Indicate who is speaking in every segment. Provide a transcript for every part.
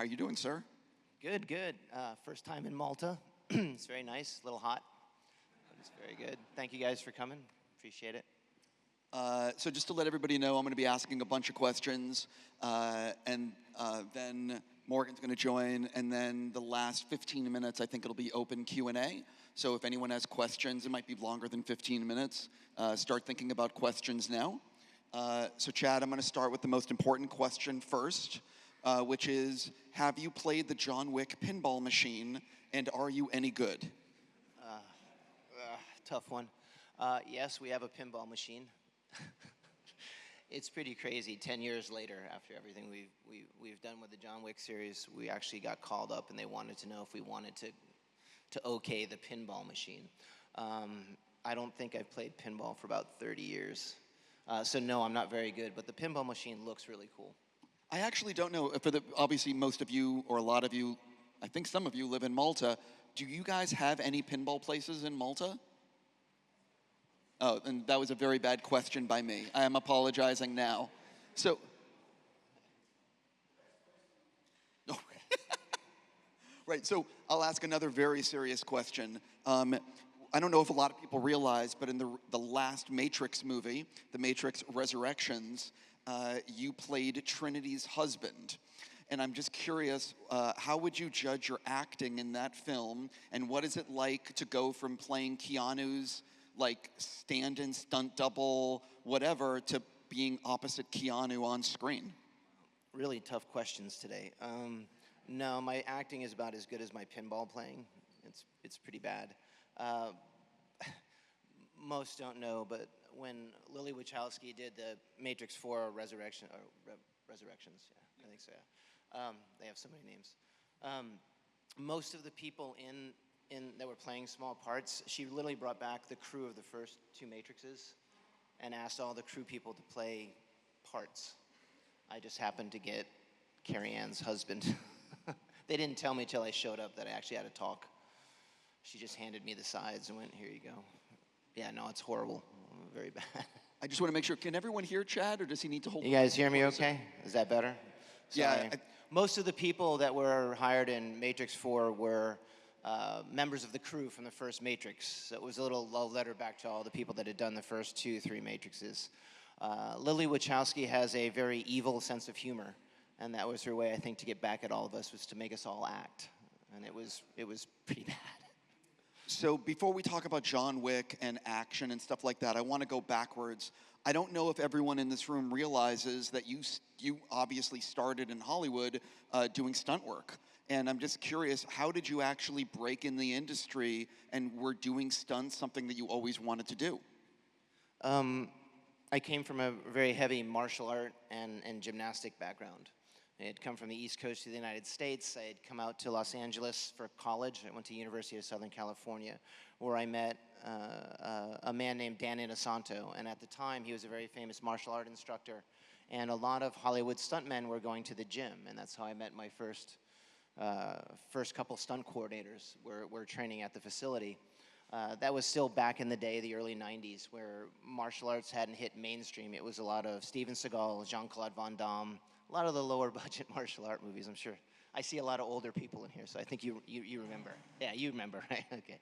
Speaker 1: How are you doing, sir?
Speaker 2: Good, good. First time in Malta. It's very nice, a little hot, but it's very good. Thank you guys for coming. Appreciate it.
Speaker 1: So just to let everybody know, I'm going to be asking a bunch of questions, and then Morgan's going to join, and then the last 15 minutes, I think it'll be open Q&A. So if anyone has questions, it might be longer than 15 minutes. Start thinking about questions now. So Chad, I'm going to start with the most important question first, which is, have you played the John Wick pinball machine, and are you any good?
Speaker 2: Tough one. Yes, we have a pinball machine. It's pretty crazy. 10 years later, after everything we've done with the John Wick series, we actually got called up and they wanted to know if we wanted to okay the pinball machine. I don't think I've played pinball for about 30 years. So no, I'm not very good, but the pinball machine looks really cool.
Speaker 1: I actually don't know. Obviously, most of you, or a lot of you, I think some of you live in Malta. Do you guys have any pinball places in Malta? Oh, and that was a very bad question by me. I am apologizing now. So, no. Right, so I'll ask another very serious question. I don't know if a lot of people realize, but in the last Matrix movie, The Matrix Resurrections, you played Trinity's husband. And I'm just curious, how would you judge your acting in that film? And what is it like to go from playing Keanu's like stand-in, stunt double, whatever, to being opposite Keanu on screen?
Speaker 2: Really tough questions today. No, my acting is about as good as my pinball playing. It's pretty bad. Most don't know, but when Lily Wachowski did the Matrix 4 Resurrections, yeah, I think so, yeah. They have so many names. Most of the people that were playing small parts, she literally brought back the crew of the first two Matrixes and asked all the crew people to play parts. I just happened to get Carrie Ann's husband. They didn't tell me till I showed up that I actually had to talk. She just handed me the sides and went, here you go. Yeah, no, it's horrible. Very bad.
Speaker 1: I just want to make sure, can everyone hear Chad, or does he need to hold?
Speaker 2: You guys hear me okay? Is that better?
Speaker 1: Sorry.
Speaker 2: Yeah. Most of the people that were hired in Matrix 4 were members of the crew from the first Matrix. So it was a little love letter back to all the people that had done the first 2-3 Matrixes. Lily Wachowski has a very evil sense of humor, and that was her way, I think, to get back at all of us, was to make us all act. And it was pretty bad.
Speaker 1: So before we talk about John Wick and action and stuff like that, I want to go backwards. I don't know if everyone in this room realizes that you obviously started in Hollywood doing stunt work. And I'm just curious, how did you actually break in the industry and were doing stunts something that you always wanted to do?
Speaker 2: I came from a very heavy martial art and gymnastic background. I had come from the East Coast of the United States. I had come out to Los Angeles for college. I went to University of Southern California, where I met a man named Dan Inosanto. And at the time, he was a very famous martial art instructor. And a lot of Hollywood stuntmen were going to the gym. And that's how I met my first couple stunt coordinators were training at the facility. That was still back in the day, the early 90s, where martial arts hadn't hit mainstream. It was a lot of Steven Seagal, Jean-Claude Van Damme, a lot of the lower budget martial art movies, I'm sure. I see a lot of older people in here, so I think you remember. Yeah, you remember, right? Okay.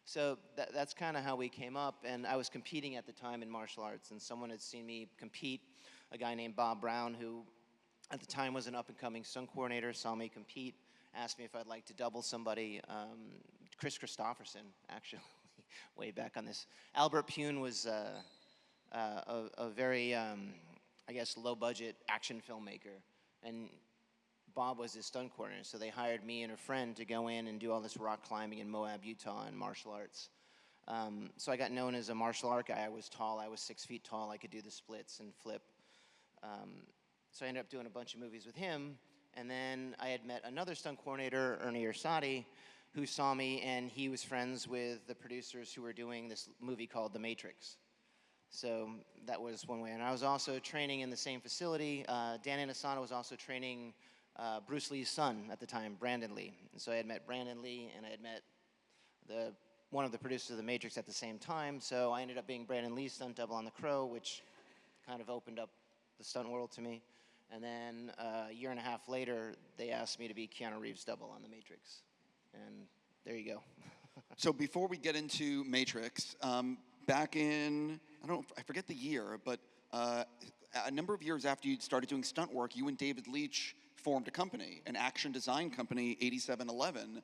Speaker 2: So that's kind of how we came up, and I was competing at the time in martial arts, and someone had seen me compete, a guy named Bob Brown, who at the time was an up-and-coming stunt coordinator, saw me compete, asked me if I'd like to double somebody, Chris Christopherson, actually, way back on this. Albert Pune was a very, I guess, low-budget action filmmaker, and Bob was his stunt coordinator, so they hired me and a friend to go in and do all this rock climbing in Moab, Utah, and martial arts. So I got known as a martial art guy. I was tall. I was 6 feet tall. I could do the splits and flip. So I ended up doing a bunch of movies with him, and then I had met another stunt coordinator, Ernie Ersatti, who saw me, and he was friends with the producers who were doing this movie called The Matrix. So that was one way. And I was also training in the same facility. Dan Inosanto was also training Bruce Lee's son at the time, Brandon Lee. And so I had met Brandon Lee, and I had met one of the producers of The Matrix at the same time. So I ended up being Brandon Lee's stunt double on The Crow, which kind of opened up the stunt world to me. And then a year and a half later, they asked me to be Keanu Reeves' double on The Matrix. And there you go.
Speaker 1: So before we get into Matrix, back in, I forget the year, but a number of years after you started doing stunt work, you and David Leitch formed a company, an action design company, 8711.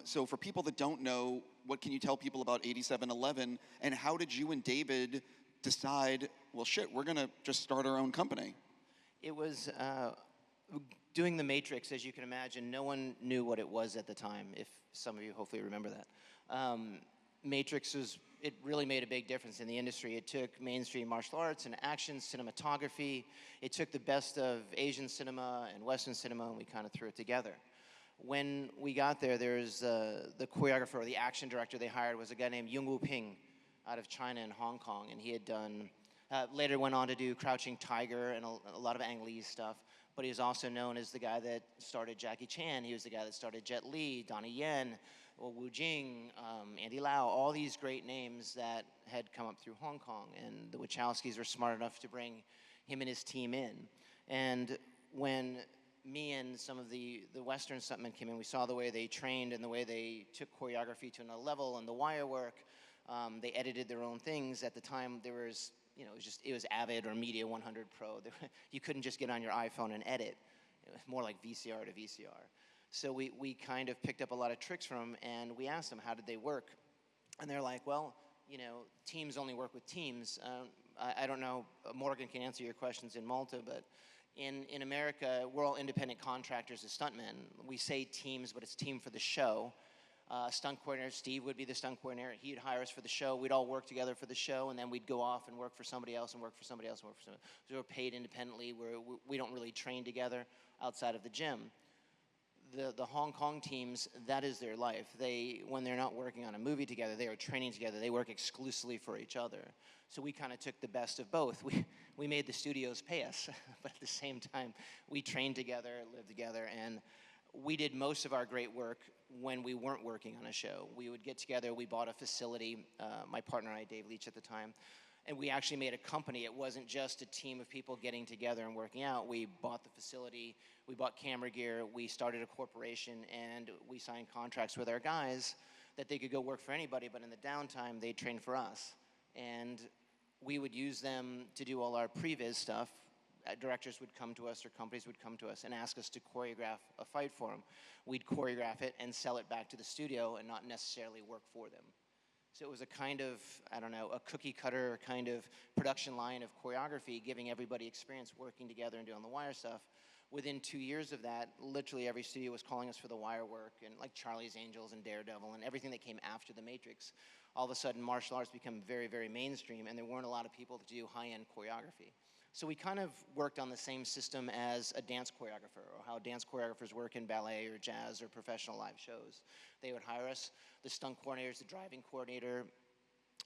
Speaker 1: So for people that don't know, what can you tell people about 8711, and how did you and David decide, well, shit, we're gonna just start our own company?
Speaker 2: It was doing The Matrix, as you can imagine, no one knew what it was at the time, if some of you hopefully remember that. Matrix it really made a big difference in the industry. It took mainstream martial arts and action cinematography. It took the best of Asian cinema and Western cinema, and we kind of threw it together. When we got there, there's the choreographer, or the action director they hired was a guy named Yung Woo Ping out of China and Hong Kong, and he had done, later went on to do Crouching Tiger and a lot of Ang Lee's stuff, but he was also known as the guy that started Jackie Chan. He was the guy that started Jet Li, Donnie Yen, Wu Jing, Andy Lau, all these great names that had come up through Hong Kong, and the Wachowskis were smart enough to bring him and his team in. And when me and some of the Western stuntmen came in, we saw the way they trained and the way they took choreography to another level, and the wire work. They edited their own things. At the time, there was, it was Avid or Media 100 Pro. You couldn't just get on your iPhone and edit. It was more like VCR to VCR. So we kind of picked up a lot of tricks from them, and we asked them, how did they work? And they're like, well, teams only work with teams. I don't know, Morgan can answer your questions in Malta, but in America, we're all independent contractors as stuntmen. We say teams, but it's team for the show. Stunt coordinator, Steve would be the stunt coordinator. He'd hire us for the show. We'd all work together for the show, and then we'd go off and work for somebody else and work for somebody else and work for somebody else. So we're paid independently. We don't really train together outside of the gym. The Hong Kong teams, that is their life. When they're not working on a movie together, they are training together. They work exclusively for each other. So we kind of took the best of both. We made the studios pay us, but at the same time, we trained together, lived together, and we did most of our great work when we weren't working on a show. We would get together, we bought a facility, my partner and I, Dave Leitch at the time, and we actually made a company. It wasn't just a team of people getting together and working out. We bought the facility, we bought camera gear, we started a corporation, and we signed contracts with our guys that they could go work for anybody, but in the downtime, they'd train for us. And we would use them to do all our previs stuff. Directors would come to us or companies would come to us and ask us to choreograph a fight for them. We'd choreograph it and sell it back to the studio and not necessarily work for them. So it was a kind of, a cookie cutter kind of production line of choreography, giving everybody experience working together and doing the wire stuff. Within 2 years of that, literally every studio was calling us for the wire work, and like Charlie's Angels and Daredevil and everything that came after The Matrix. All of a sudden, martial arts become very, very mainstream, and there weren't a lot of people to do high-end choreography. So we kind of worked on the same system as a dance choreographer, or how dance choreographers work in ballet or jazz or professional live shows. They would hire us, the stunt coordinators, the driving coordinator,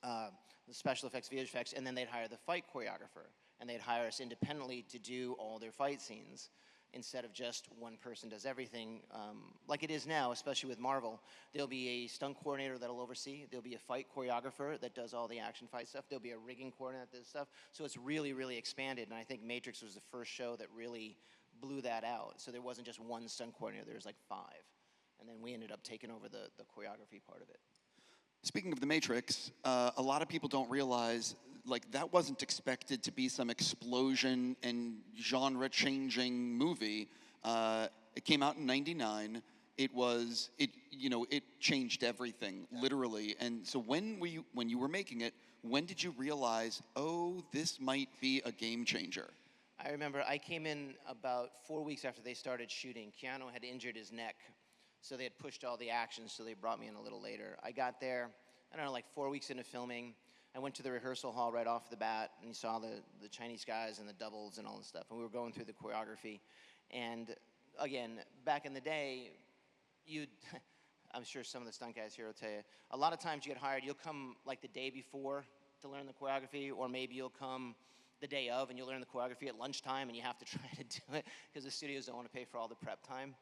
Speaker 2: the special effects, visual effects, and then they'd hire the fight choreographer, and they'd hire us independently to do all their fight scenes, instead of just one person does everything. Like it is now, especially with Marvel, there'll be a stunt coordinator that'll oversee, there'll be a fight choreographer that does all the action fight stuff, there'll be a rigging coordinator that does stuff, so it's really, really expanded, and I think Matrix was the first show that really blew that out. So there wasn't just one stunt coordinator, there was like 5, and then we ended up taking over the choreography part of it.
Speaker 1: Speaking of The Matrix, a lot of people don't realize, that wasn't expected to be some explosion and genre-changing movie. It came out in '99. It changed everything, literally. And so when you were making it, when did you realize, oh, this might be a game changer?
Speaker 2: I remember I came in about 4 weeks after they started shooting. Keanu had injured his neck, so they had pushed all the action, so they brought me in a little later. I got there, 4 weeks into filming. I went to the rehearsal hall right off the bat, and you saw the Chinese guys and the doubles and all this stuff, and we were going through the choreography. And again, back in the day, I'm sure some of the stunt guys here will tell you, a lot of times you get hired, you'll come like the day before to learn the choreography, or maybe you'll come the day of and you'll learn the choreography at lunchtime and you have to try to do it because the studios don't want to pay for all the prep time.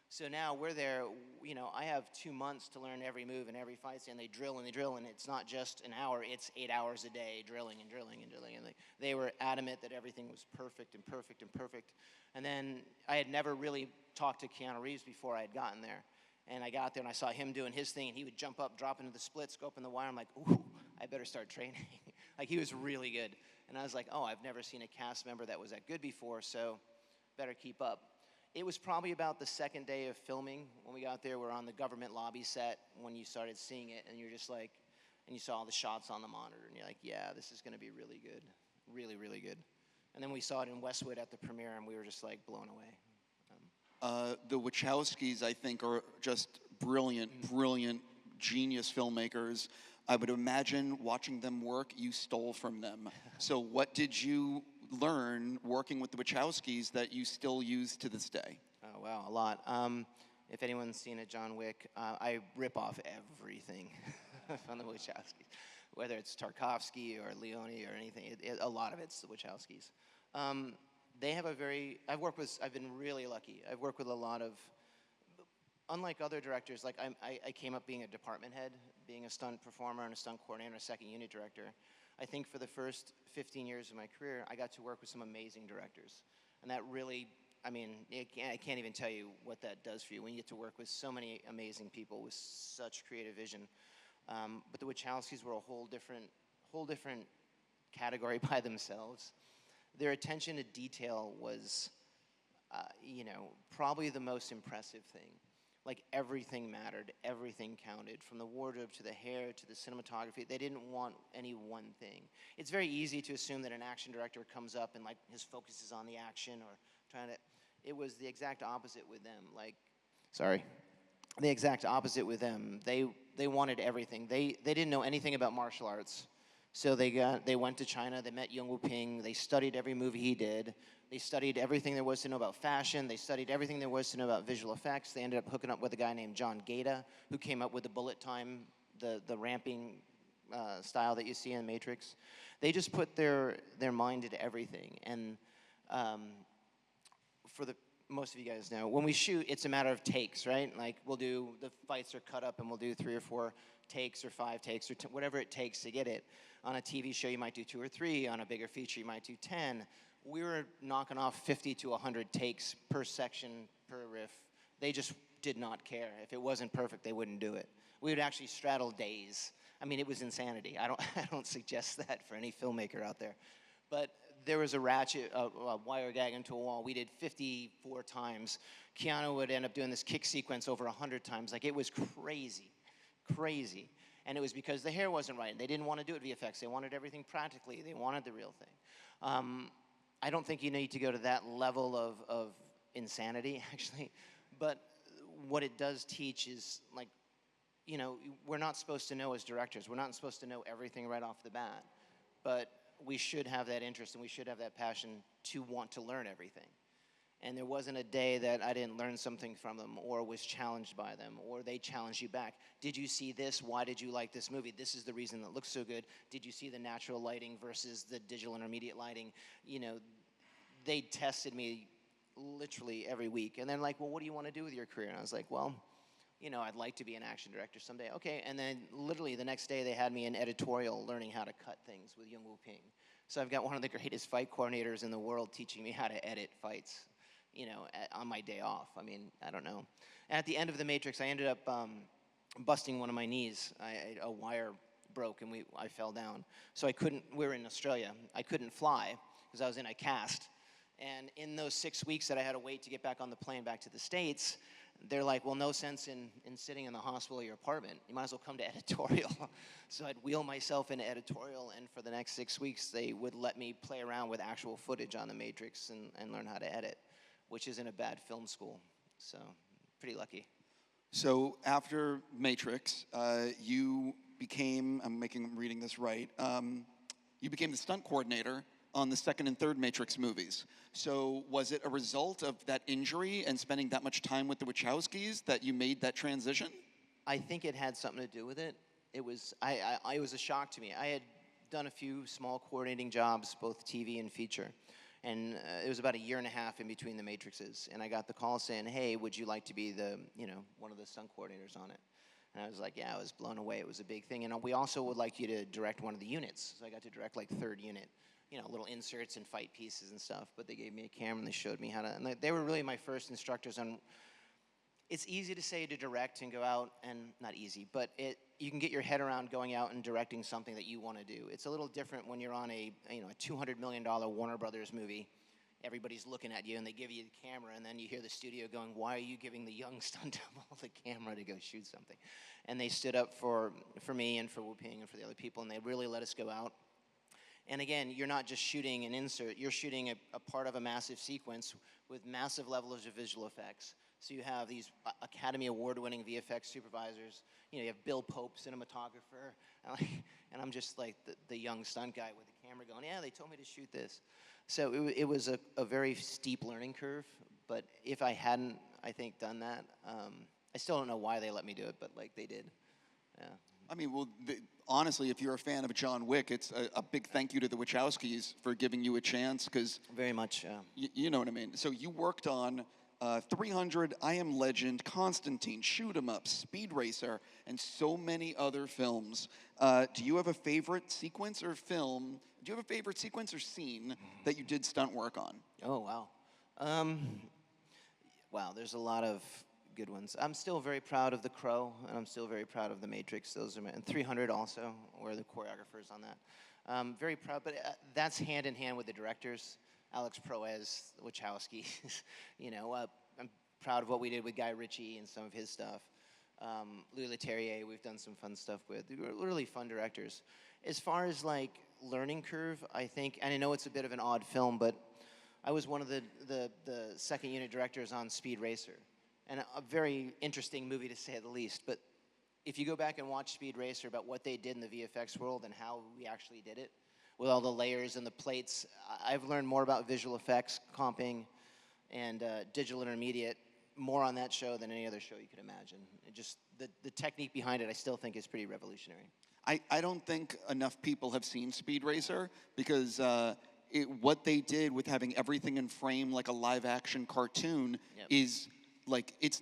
Speaker 2: So now we're there, you know, I have 2 months to learn every move and every fight scene. They drill, and it's not just an hour, it's 8 hours a day, drilling and drilling and drilling. And they were adamant that everything was perfect and perfect and perfect. And then I had never really talked to Keanu Reeves before I had gotten there. And I got there and I saw him doing his thing, and he would jump up, drop into the splits, go up in the wire. I'm like, ooh, I better start training. Like, he was really good. And I was like, oh, I've never seen a cast member that was that good before, so better keep up. It was probably about the second day of filming when we got there. We're on the government lobby set when you started seeing it, and you're just like, and you saw all the shots on the monitor, and you're like, yeah, this is going to be really good, really, really good. And then we saw it in Westwood at the premiere, and we were just like blown away.
Speaker 1: The Wachowskis, I think, are just brilliant, brilliant, genius filmmakers. I would imagine watching them work, you stole from them. So what did you learn working with the Wachowskis that you still use to this day?
Speaker 2: Oh, wow, a lot. If anyone's seen a John Wick, I rip off everything from the Wachowskis, whether it's Tarkovsky or Leone or anything. A lot of it's the Wachowskis. They have I've been really lucky. I've worked with a lot of, unlike other directors, like I came up being a department head, being a stunt performer and a stunt coordinator, a second unit director. I think for the first 15 years of my career, I got to work with some amazing directors. And that really, I mean, I can't even tell you what that does for you when you get to work with so many amazing people with such creative vision. But the Wachowskis were a whole different category by themselves. Their attention to detail was, probably the most impressive thing. Like, everything mattered, everything counted, from the wardrobe to the hair to the cinematography. They didn't want any one thing. It's very easy to assume that an action director comes up and, like, his focus is on the action or trying to, it was the exact opposite with them. The exact opposite with them. They wanted everything. They didn't know anything about martial arts. So they went to China, they met Yuen Woo-ping, they studied every movie he did. They studied everything there was to know about fashion. They studied everything there was to know about visual effects. They ended up hooking up with a guy named John Gaeta, who came up with the bullet time, the ramping style that you see in Matrix. They just put their mind into everything. And most of you guys know, when we shoot, it's a matter of takes, right? Like, the fights are cut up and we'll do 3 or 4 takes or 5 takes or whatever it takes to get it. On a TV show, you might do 2 or 3. On a bigger feature, you might do 10. We were knocking off 50 to 100 takes per section, per riff. They just did not care. If it wasn't perfect, they wouldn't do it. We would actually straddle days. I mean, it was insanity. I don't suggest that for any filmmaker out there. But there was a ratchet, a wire gag into a wall. We did 54 times. Keanu would end up doing this kick sequence over 100 times. Like, it was crazy, crazy. And it was because the hair wasn't right. They didn't want to do it VFX. They wanted everything practically. They wanted the real thing. I don't think you need to go to that level of insanity, actually. But what it does teach is, like, we're not supposed to know as directors. We're not supposed to know everything right off the bat. But we should have that interest and we should have that passion to want to learn everything. And there wasn't a day that I didn't learn something from them or was challenged by them or they challenged you back. Did you see this? Why did you like this movie? This is the reason it looks so good. Did you see the natural lighting versus the digital intermediate lighting? They tested me literally every week. And then, like, well, what do you want to do with your career? And I was like, well, I'd like to be an action director someday. Okay, and then literally the next day they had me in editorial learning how to cut things with Yuen Woo-ping. So I've got one of the greatest fight coordinators in the world teaching me how to edit fights. On my day off. I mean, I don't know. At the end of The Matrix, I ended up busting one of my knees. A wire broke and I fell down. So we were in Australia. I couldn't fly because I was in a cast. And in those 6 weeks that I had to wait to get back on the plane back to the States, they're like, well, no sense in sitting in the hospital or your apartment. You might as well come to editorial. So I'd wheel myself into editorial, and for the next 6 weeks, they would let me play around with actual footage on The Matrix and learn how to edit, which isn't a bad film school. So pretty lucky.
Speaker 1: So after Matrix, you became, I'm reading this right, you became the stunt coordinator on the second and third Matrix movies. So was it a result of that injury and spending that much time with the Wachowskis that you made that transition?
Speaker 2: I think it had something to do with it. It was a shock to me. I had done a few small coordinating jobs, both TV and feature. And it was about a year and a half in between the Matrixes. And I got the call saying, hey, would you like to be the, one of the stunt coordinators on it? And I was like, yeah, I was blown away. It was a big thing. And we also would like you to direct one of the units. So I got to direct like third unit, little inserts and fight pieces and stuff. But they gave me a camera and they showed me how to, and they were really my first instructors on. It's easy to say to direct and go out, and not easy, but you can get your head around going out and directing something that you want to do. It's a little different when you're on a $200 million Warner Brothers movie. Everybody's looking at you, and they give you the camera, and then you hear the studio going, why are you giving the young stunt double the camera to go shoot something? And they stood up for me and for Wu Ping and for the other people, and they really let us go out. And again, you're not just shooting an insert, you're shooting a part of a massive sequence with massive levels of visual effects. So you have these Academy Award-winning VFX supervisors. You have Bill Pope, cinematographer, and I'm just like the young stunt guy with the camera going, yeah, they told me to shoot this. So it was a very steep learning curve, but if I hadn't, I think, done that, I still don't know why they let me do it, but like they did, yeah.
Speaker 1: I mean, well, honestly, if you're a fan of John Wick, it's a big thank you to the Wachowskis for giving you a chance, because...
Speaker 2: Very much,
Speaker 1: you know what I mean? So you worked on 300, I Am Legend, Constantine, Shoot 'Em Up, Speed Racer, and so many other films. Do you have a favorite sequence or film? Do you have a favorite sequence or scene that you did stunt work on?
Speaker 2: Oh, wow. Wow, there's a lot of good ones. I'm still very proud of The Crow, and I'm still very proud of The Matrix. Those are and 300 also, where the choreographers on that. Very proud, but that's hand in hand with the directors. Alex Proez, Wachowski. I'm proud of what we did with Guy Ritchie and some of his stuff. Louis Leterrier, we've done some fun stuff with. They were really fun directors. As far as like learning curve, I think, and I know it's a bit of an odd film, but I was one of the second unit directors on Speed Racer. And a very interesting movie to say the least. But if you go back and watch Speed Racer about what they did in the VFX world and how we actually did it, with all the layers and the plates, I've learned more about visual effects, comping, and digital intermediate, more on that show than any other show you could imagine. Just the technique behind it, I still think is pretty revolutionary.
Speaker 1: I don't think enough people have seen Speed Racer, because what they did with having everything in frame like a live-action cartoon is like it's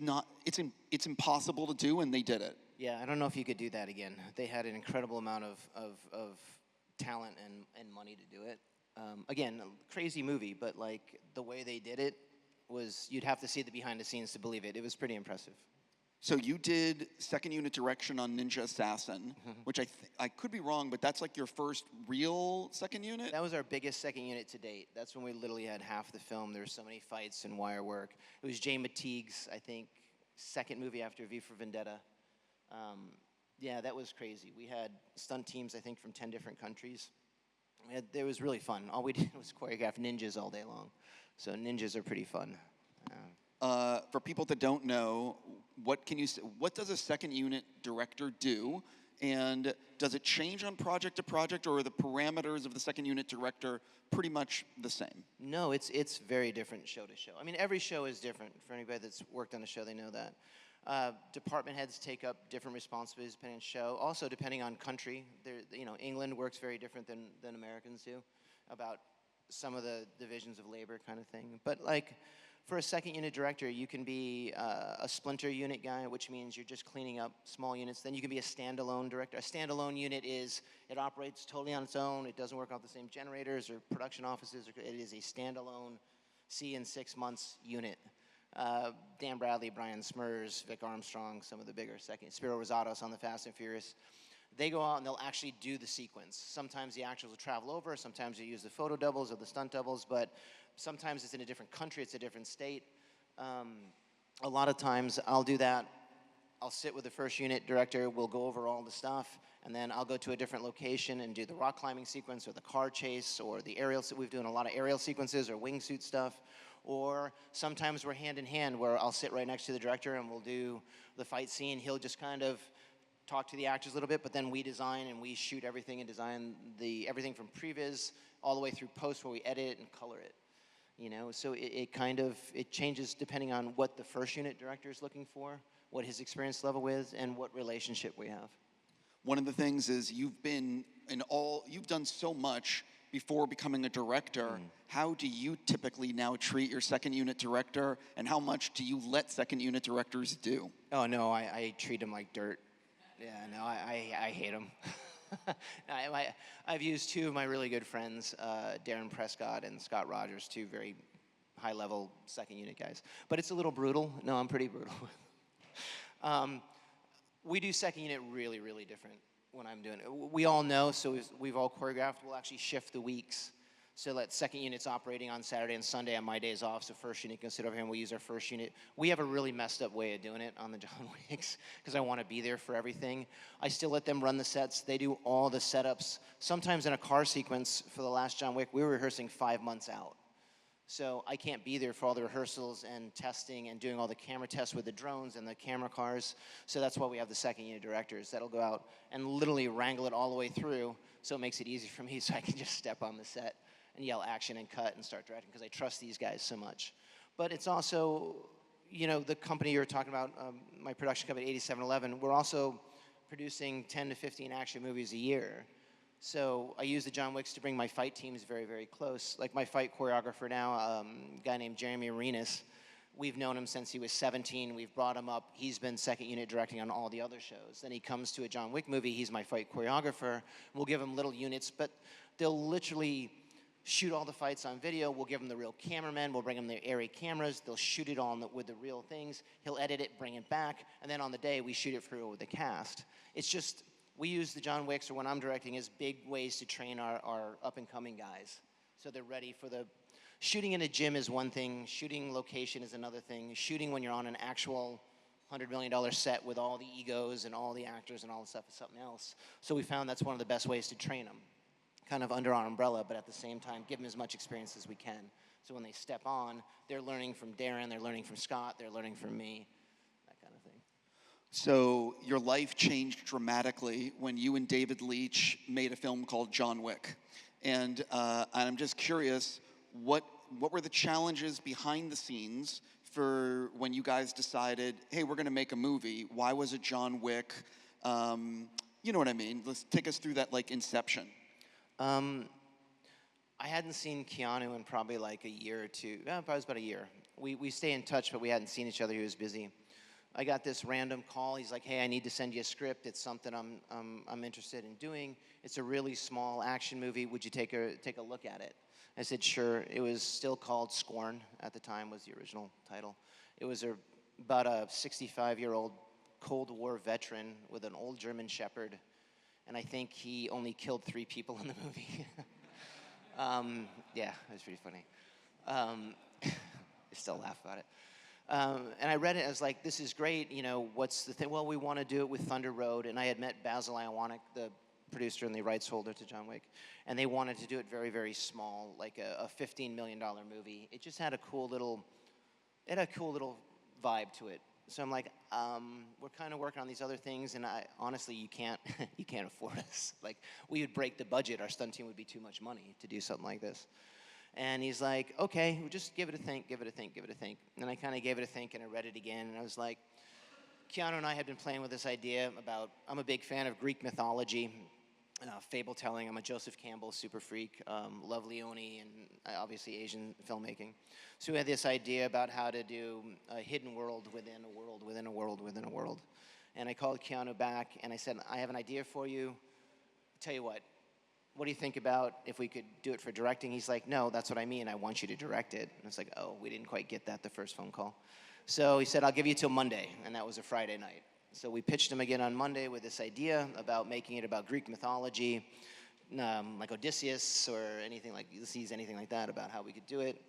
Speaker 1: impossible to do, and they did it.
Speaker 2: Yeah, I don't know if you could do that again. They had an incredible amount of talent and money to do it. Again, a crazy movie, but like the way they did it was, you'd have to see the behind the scenes to believe it. It was pretty impressive.
Speaker 1: So you did second unit direction on Ninja Assassin, which I could be wrong, but that's like your first real second unit?
Speaker 2: That was our biggest second unit to date. That's when we literally had half the film. There were so many fights and wire work. It was Jay Mateague's, I think, second movie after V for Vendetta. Yeah, that was crazy. We had stunt teams, I think, from 10 different countries. It was really fun. All we did was choreograph ninjas all day long. So ninjas are pretty fun.
Speaker 1: For people that don't know, what does a second unit director do? And does it change on project to project, or are the parameters of the second unit director pretty much the same?
Speaker 2: No, it's very different show to show. I mean, every show is different. For anybody that's worked on a show, they know that. Department heads take up different responsibilities depending on show. Also, depending on country, England works very different than Americans do about some of the divisions of labor kind of thing. But like, for a second unit director, you can be a splinter unit guy, which means you're just cleaning up small units. Then you can be a standalone director. A standalone unit it operates totally on its own. It doesn't work off the same generators or production offices. It is a standalone, see in 6 months unit. Dan Bradley, Brian Smurs, Vic Armstrong, some of the bigger second, Spiro Rosatos on the Fast and Furious. They go out and they'll actually do the sequence. Sometimes the actors will travel over, sometimes they use the photo doubles or the stunt doubles, but sometimes it's in a different country, it's a different state. A lot of times I'll do that. I'll sit with the first unit director, we'll go over all the stuff, and then I'll go to a different location and do the rock climbing sequence or the car chase or the aerial, we've done a lot of aerial sequences or wingsuit stuff. Or sometimes we're hand in hand, where I'll sit right next to the director and we'll do the fight scene. He'll just kind of talk to the actors a little bit, but then we design and we shoot everything and design everything from previs all the way through post, where we edit it and color it. So it changes depending on what the first unit director is looking for, what his experience level is, and what relationship we have.
Speaker 1: One of the things is you've done so much before becoming a director. How do you typically now treat your second unit director, and how much do you let second unit directors do?
Speaker 2: Oh no, I treat them like dirt. Yeah, no, I hate them. I've used two of my really good friends, Darren Prescott and Scott Rogers, two very high-level second unit guys. But it's a little brutal. No, I'm pretty brutal. We do second unit really, really different when I'm doing it. We all know, so we've all choreographed, we'll actually shift the weeks. So that second unit's operating on Saturday and Sunday on my days off, so first unit can sit over here and we'll use our first unit. We have a really messed up way of doing it on the John Wicks, because I want to be there for everything. I still let them run the sets. They do all the setups. Sometimes in a car sequence for the last John Wick, we were rehearsing 5 months out. So I can't be there for all the rehearsals and testing and doing all the camera tests with the drones and the camera cars. So that's why we have the second unit directors that'll go out and literally wrangle it all the way through, so it makes it easy for me so I can just step on the set and yell action and cut and start directing, because I trust these guys so much. But it's also, you know, the company you were talking about, my production company, 8711, we're also producing 10 to 15 action movies a year. So I use the John Wicks to bring my fight teams very, very close. Like my fight choreographer now, a guy named Jeremy Arenas, we've known him since he was 17. We've brought him up. He's been second unit directing on all the other shows. Then he comes to a John Wick movie. He's my fight choreographer. We'll give him little units, but they'll literally shoot all the fights on video. We'll give them the real cameramen. We'll bring them their Arri cameras. They'll shoot it all with the real things. He'll edit it, bring it back, and then on the day we shoot it through with the cast. It's just, we use the John Wicks, or when I'm directing, as big ways to train our up-and-coming guys, so they're ready for the... Shooting in a gym is one thing. Shooting location is another thing. Shooting when you're on an actual $100 million set with all the egos and all the actors and all the stuff is something else. So we found that's one of the best ways to train them. Kind of under our umbrella, but at the same time, give them as much experience as we can. So when they step on, they're learning from Darren, they're learning from Scott, they're learning from me, that kind of thing.
Speaker 1: So your life changed dramatically when you and David Leitch made a film called John Wick. And I'm just curious, what were the challenges behind the scenes for when you guys decided, hey, we're going to make a movie? Why was it John Wick? You know what I mean? Let's take us through that, like, inception.
Speaker 2: I hadn't seen Keanu in probably like a year or two. Probably was about a year. We stay in touch, but we hadn't seen each other. He was busy. I got this random call. He's like, "Hey, I need to send you a script. It's something I'm interested in doing. It's a really small action movie. Would you take a look at it?" I said, "Sure." It was still called Scorn at the time, was the original title. It was about a 65-year-old Cold War veteran with an old German Shepherd. And I think he only killed 3 people in the movie. Yeah, it was pretty funny. I still laugh about it. And I read it, I was like, this is great, you know, what's the thing? Well, we want to do it with Thunder Road, and I had met Basil Iwanek, the producer and the rights holder to John Wick, and they wanted to do it very, very small, like a $15 million movie. It just had a cool little vibe to it. So I'm like, we're kind of working on these other things, and honestly, you can't afford us. Like, we would break the budget. Our stunt team would be too much money to do something like this. And he's like, okay, well, just give it a think, give it a think, give it a think. And I kind of gave it a think, and I read it again, and I was like, Keanu and I had been playing with this idea about, I'm a big fan of Greek mythology, fable telling. I'm a Joseph Campbell super freak, love Leone, and obviously Asian filmmaking. So we had this idea about how to do a hidden world within a world, within a world, within a world. And I called Keanu back, and I said, I have an idea for you. Tell you what do you think about if we could do it for directing? He's like, no, that's what I mean. I want you to direct it. And I was like, oh, we didn't quite get that the first phone call. So he said, I'll give you till Monday, and that was a Friday night. So we pitched him again on Monday with this idea about making it about Greek mythology, like Odysseus or anything like Ulysses, anything like that, about how we could do it.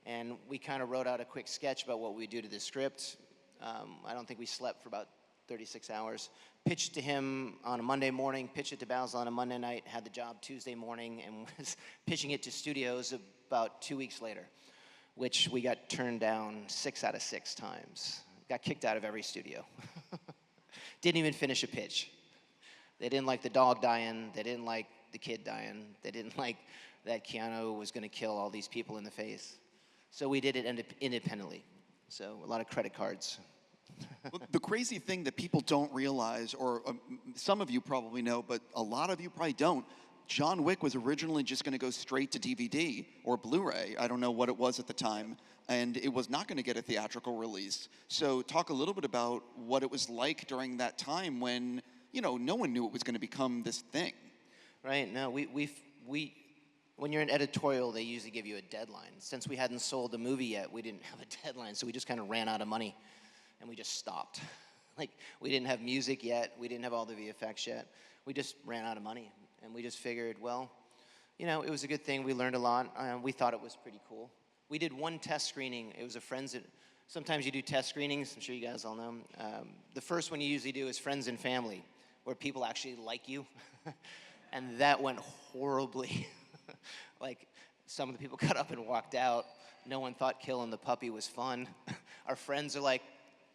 Speaker 2: And we kind of wrote out a quick sketch about what we do to the script. I don't think we slept for about 36 hours. Pitched to him on a Monday morning, pitched it to Basil on a Monday night, had the job Tuesday morning, and was pitching it to studios about 2 weeks later, which we got turned down 6 out of 6 times. Got kicked out of every studio. Didn't even finish a pitch. They didn't like the dog dying. They didn't like the kid dying. They didn't like that Keanu was going to kill all these people in the face. So we did it independently. So a lot of credit cards.
Speaker 1: Well, the crazy thing that people don't realize, or some of you probably know, but a lot of you probably don't, John Wick was originally just going to go straight to DVD or Blu-ray. I don't know what it was at the time. And it was not going to get a theatrical release. So talk a little bit about what it was like during that time when, no one knew it was going to become this thing.
Speaker 2: Right. No, when you're in editorial, they usually give you a deadline. Since we hadn't sold the movie yet, we didn't have a deadline, so we just kind of ran out of money, and we just stopped. Like, we didn't have music yet. We didn't have all the VFX yet. We just ran out of money, and we just figured, well, it was a good thing. We learned a lot. We thought it was pretty cool. We did one test screening. It was a friends. Sometimes you do test screenings. I'm sure you guys all know. The first one you usually do is friends and family, where people actually like you, and that went horribly. Like, some of the people got up and walked out. No one thought killing the puppy was fun. Our friends are like,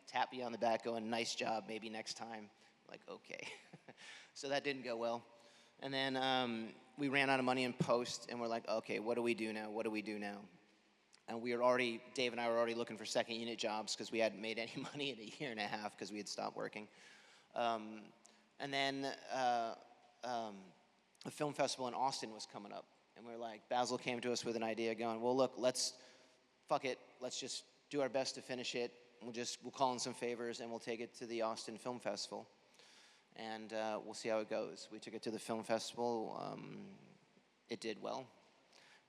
Speaker 2: tap you on the back going, nice job, maybe next time. Like, okay. So that didn't go well. And then we ran out of money in post, and we're like, okay, what do we do now? What do we do now? And Dave and I were already looking for second unit jobs because we hadn't made any money in a year and a half because we had stopped working. And then a film festival in Austin was coming up. And we were like, Basil came to us with an idea going, well, look, fuck it. Let's just do our best to finish it. We'll call in some favors, and we'll take it to the Austin Film Festival. And we'll see how it goes. We took it to the film festival. It did well.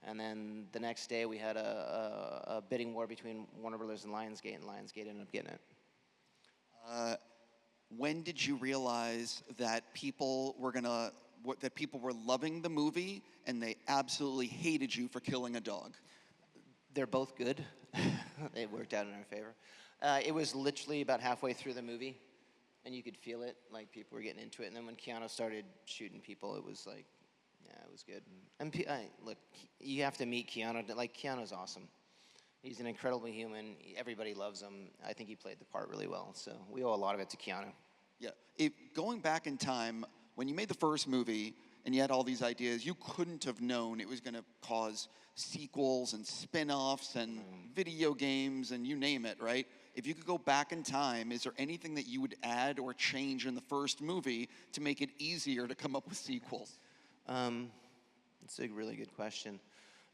Speaker 2: And then the next day, we had a bidding war between Warner Brothers and Lionsgate ended up getting it.
Speaker 1: When did you realize that people were loving the movie and they absolutely hated you for killing a dog?
Speaker 2: They're both good. They worked out in our favor. It was literally about halfway through the movie, and you could feel it, like people were getting into it. And then when Keanu started shooting people, it was like, yeah, it was good. And look, you have to meet Keanu. Like, Keanu's awesome. He's an incredible human. Everybody loves him. I think he played the part really well. So we owe a lot of it to Keanu.
Speaker 1: Yeah. Going back in time, when you made the first movie and you had all these ideas, you couldn't have known it was going to cause sequels and spin-offs and video games and you name it, right? If you could go back in time, is there anything that you would add or change in the first movie to make it easier to come up with sequels?
Speaker 2: That's a really good question.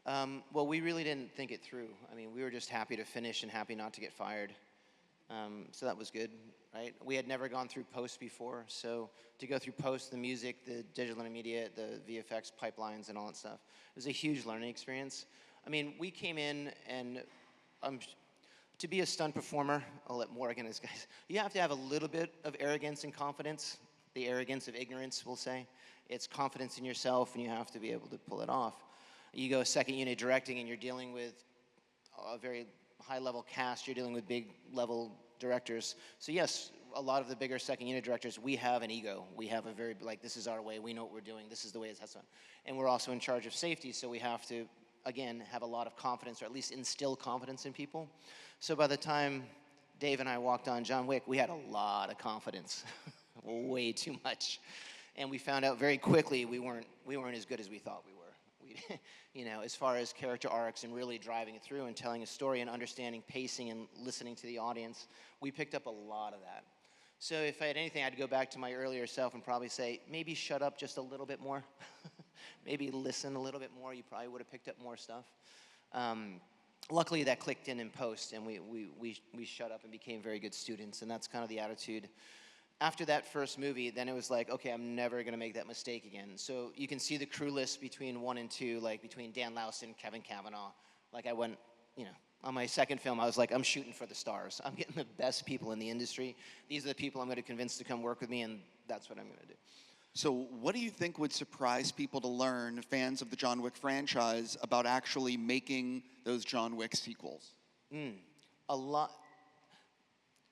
Speaker 2: Well, we really didn't think it through. I mean, we were just happy to finish and happy not to get fired. So that was good, right? We had never gone through post before, so to go through post, the music, the digital intermediate, the VFX pipelines and all that stuff, it was a huge learning experience. I mean, we came in and to be a stunt performer, I'll let Morgan and his guys, you have to have a little bit of arrogance and confidence, the arrogance of ignorance, we'll say. It's confidence in yourself, and you have to be able to pull it off. You go second unit directing, and you're dealing with a very high-level cast. You're dealing with big-level directors. So yes, a lot of the bigger second unit directors, we have an ego. We have a very, this is our way. We know what we're doing. This is the way it has to be. And we're also in charge of safety, so we have to, again, have a lot of confidence, or at least instill confidence in people. So by the time Dave and I walked on John Wick, we had a lot of confidence, way too much. And we found out very quickly we weren't as good as we thought we were. As far as character arcs and really driving it through and telling a story and understanding pacing and listening to the audience, we picked up a lot of that. So if I had anything, I'd go back to my earlier self and probably say, maybe shut up just a little bit more. Maybe listen a little bit more. You probably would have picked up more stuff. Luckily, that clicked in post, and we shut up and became very good students, and that's kind of the attitude. After that first movie, then it was like, okay, I'm never going to make that mistake again. So you can see the crew list between 1 and 2, like between Dan Lowson, Kevin Cavanaugh. Like I went, on my second film, I was like, I'm shooting for the stars. I'm getting the best people in the industry. These are the people I'm going to convince to come work with me, and that's what I'm going to do.
Speaker 1: So what do you think would surprise people to learn, fans of the John Wick franchise, about actually making those John Wick sequels?
Speaker 2: A lot.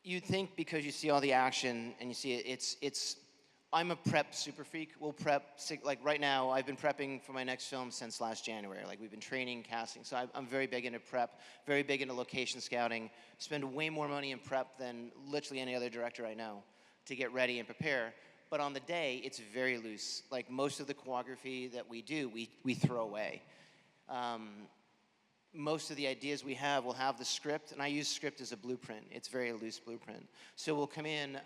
Speaker 2: You think because you see all the action and you see it's I'm a prep super freak. We'll prep, like right now, I've been prepping for my next film since last January. Like we've been training, casting. So I'm very big into prep, very big into location scouting. Spend way more money in prep than literally any other director I know to get ready and prepare. But on the day, it's very loose. Like most of the choreography that we do, we throw away. Most of the ideas we have, we'll have the script, and I use script as a blueprint. It's a very loose blueprint. So we'll come in,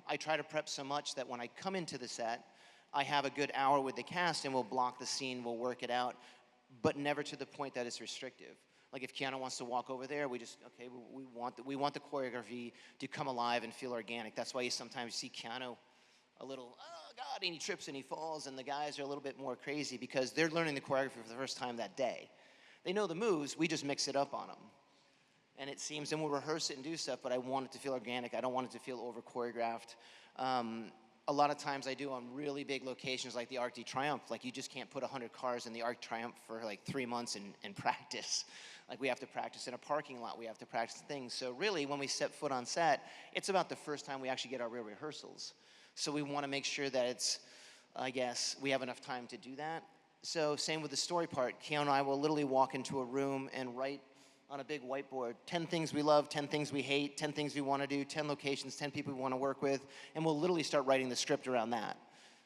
Speaker 2: I try to prep so much that when I come into the set, I have a good hour with the cast and we'll block the scene, we'll work it out, but never to the point that it's restrictive. Like if Keanu wants to walk over there, we just, okay, we want the choreography to come alive and feel organic. That's why you sometimes see Keanu a little, oh God, and he trips and he falls, and the guys are a little bit more crazy because they're learning the choreography for the first time that day. They know the moves, we just mix it up on them. And it seems, and we'll rehearse it and do stuff, but I want it to feel organic. I don't want it to feel over-choreographed. A lot of times I do on really big locations like the Arc de Triomphe. Like you just can't put 100 cars in the Arc de Triomphe for like 3 months and practice. Like we have to practice in a parking lot. We have to practice things. So really when we set foot on set, it's about the first time we actually get our real rehearsals. So we want to make sure that it's, I guess, we have enough time to do that. So same with the story part. Keanu and I will literally walk into a room and write on a big whiteboard, 10 things we love, 10 things we hate, 10 things we want to do, 10 locations, 10 people we want to work with, and we'll literally start writing the script around that.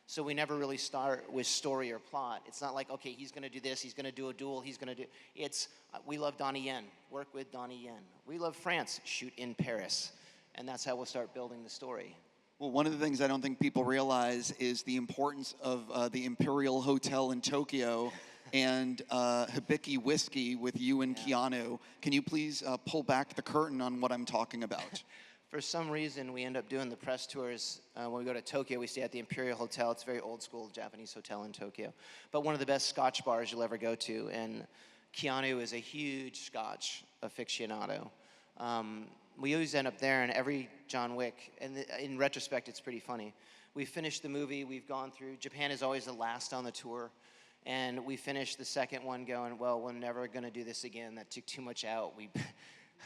Speaker 2: So we never really start with story or plot. It's not like, okay, he's going to do this, he's going to do a duel, he's going to do, it's, we love Donnie Yen, work with Donnie Yen. We love France, shoot in Paris. And that's how we'll start building the story.
Speaker 1: Well, one of the things I don't think people realize is the importance of the Imperial Hotel in Tokyo and Hibiki whiskey with you and Keanu. Can you please pull back the curtain on what I'm talking about?
Speaker 2: For some reason, we end up doing the press tours. When we go to Tokyo, we stay at the Imperial Hotel. It's a very old school Japanese hotel in Tokyo. But one of the best Scotch bars you'll ever go to. And Keanu is a huge Scotch aficionado. We always end up there, and every John Wick, and in retrospect, it's pretty funny. We finished the movie, we've gone through, Japan is always the last on the tour, and we finished the second one going, well, we're never gonna do this again, that took too much out.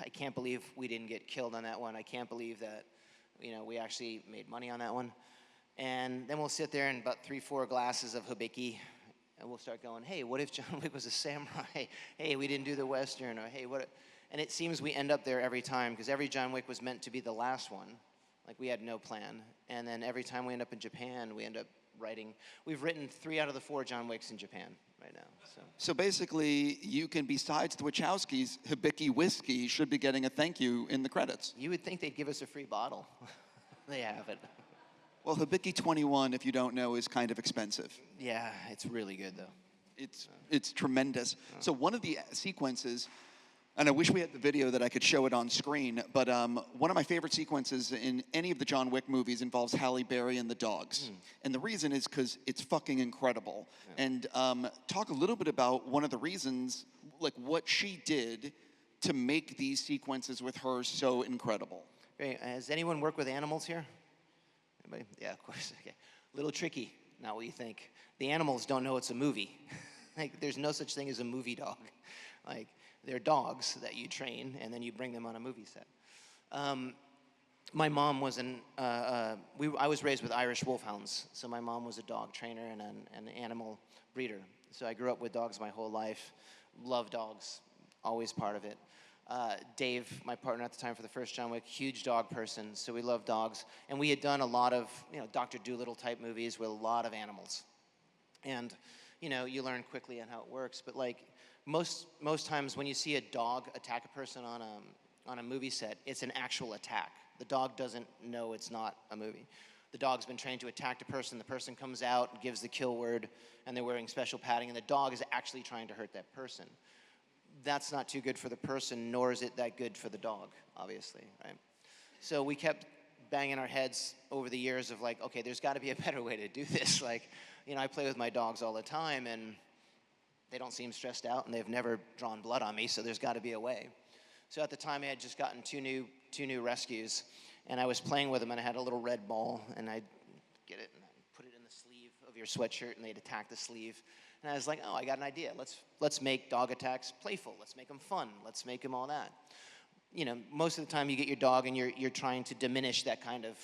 Speaker 2: I can't believe we didn't get killed on that one. I can't believe that, we actually made money on that one. And then we'll sit there and about 3-4 glasses of Hibiki, and we'll start going, hey, what if John Wick was a samurai? Hey, we didn't do the Western, or hey, what? And it seems we end up there every time, because every John Wick was meant to be the last one. Like, we had no plan. And then every time we end up in Japan, we end up writing. We've written 3 out of the 4 John Wicks in Japan right now.
Speaker 1: So basically, you can, besides the Wachowskis, Hibiki whiskey should be getting a thank you in the credits.
Speaker 2: You would think they'd give us a free bottle. They haven't.
Speaker 1: Well, Hibiki 21, if you don't know, is kind of expensive.
Speaker 2: Yeah, it's really good, though.
Speaker 1: It's tremendous. So one of the sequences, and I wish we had the video that I could show it on screen, but one of my favorite sequences in any of the John Wick movies involves Halle Berry and the dogs. And the reason is because it's fucking incredible. Yeah. And talk a little bit about one of the reasons, like what she did to make these sequences with her so incredible.
Speaker 2: Great. Has anyone worked with animals here? Anybody? Yeah, of course. Okay. A little tricky, not what you think. The animals don't know it's a movie. Like, there's no such thing as a movie dog. Like, they're dogs that you train, and then you bring them on a movie set. My mom was I was raised with Irish wolfhounds, so my mom was a dog trainer and an animal breeder. So I grew up with dogs my whole life, love dogs, always part of it. Dave, my partner at the time for the first John Wick, huge dog person, so we love dogs. And we had done a lot of, Dr. Dolittle type movies with a lot of animals. And, you learn quickly on how it works, but like, most times when you see a dog attack a person on a movie set, it's an actual attack. The dog doesn't know it's not a movie. The dog's been trained to attack the person comes out, gives the kill word, and they're wearing special padding, and the dog is actually trying to hurt that person. That's not too good for the person, nor is it that good for the dog, obviously, right? So we kept banging our heads over the years of like, okay, there's gotta be a better way to do this. Like, I play with my dogs all the time, and they don't seem stressed out, and they've never drawn blood on me, so there's got to be a way. So at the time, I had just gotten two new rescues, and I was playing with them, and I had a little red ball, and I'd get it and I'd put it in the sleeve of your sweatshirt, and they'd attack the sleeve. And I was like, oh, I got an idea. Let's make dog attacks playful. Let's make them fun. Let's make them all that. Most of the time, you get your dog, and you're trying to diminish that kind of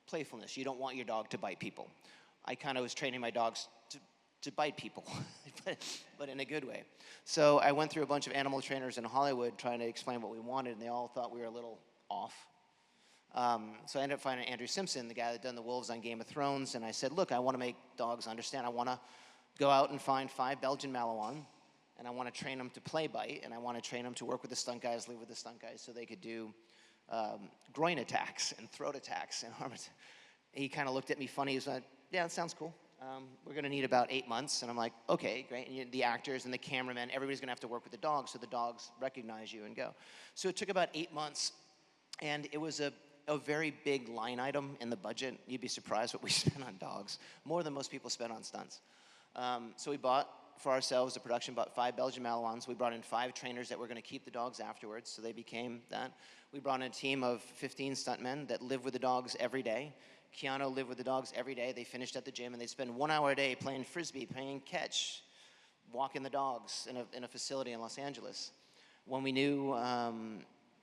Speaker 2: playfulness. You don't want your dog to bite people. I kind of was training my dogs to bite people, but in a good way. So I went through a bunch of animal trainers in Hollywood trying to explain what we wanted, and they all thought we were a little off. So I ended up finding Andrew Simpson, the guy that done the wolves on Game of Thrones, and I said, look, I want to make dogs understand. I want to go out and find 5 Belgian Malinois, and I want to train them to play bite, and I want to train them to work with the stunt guys, live with the stunt guys, so they could do groin attacks and throat attacks and arm attacks. He kind of looked at me funny. He was like, yeah, that sounds cool. we're going to need about 8 months. And I'm like, okay, great. And the actors and the cameramen, everybody's going to have to work with the dogs so the dogs recognize you and go. So it took about 8 months, and it was a very big line item in the budget. You'd be surprised what we spent on dogs, more than most people spend on stunts. So we bought for ourselves, the production bought 5 Belgian Malinois. We brought in 5 trainers that were going to keep the dogs afterwards, so they became that. We brought in a team of 15 stuntmen that live with the dogs every day. Keanu lived with the dogs every day. They finished at the gym, and they'd spend 1 hour a day playing Frisbee, playing catch, walking the dogs in a facility in Los Angeles. When we knew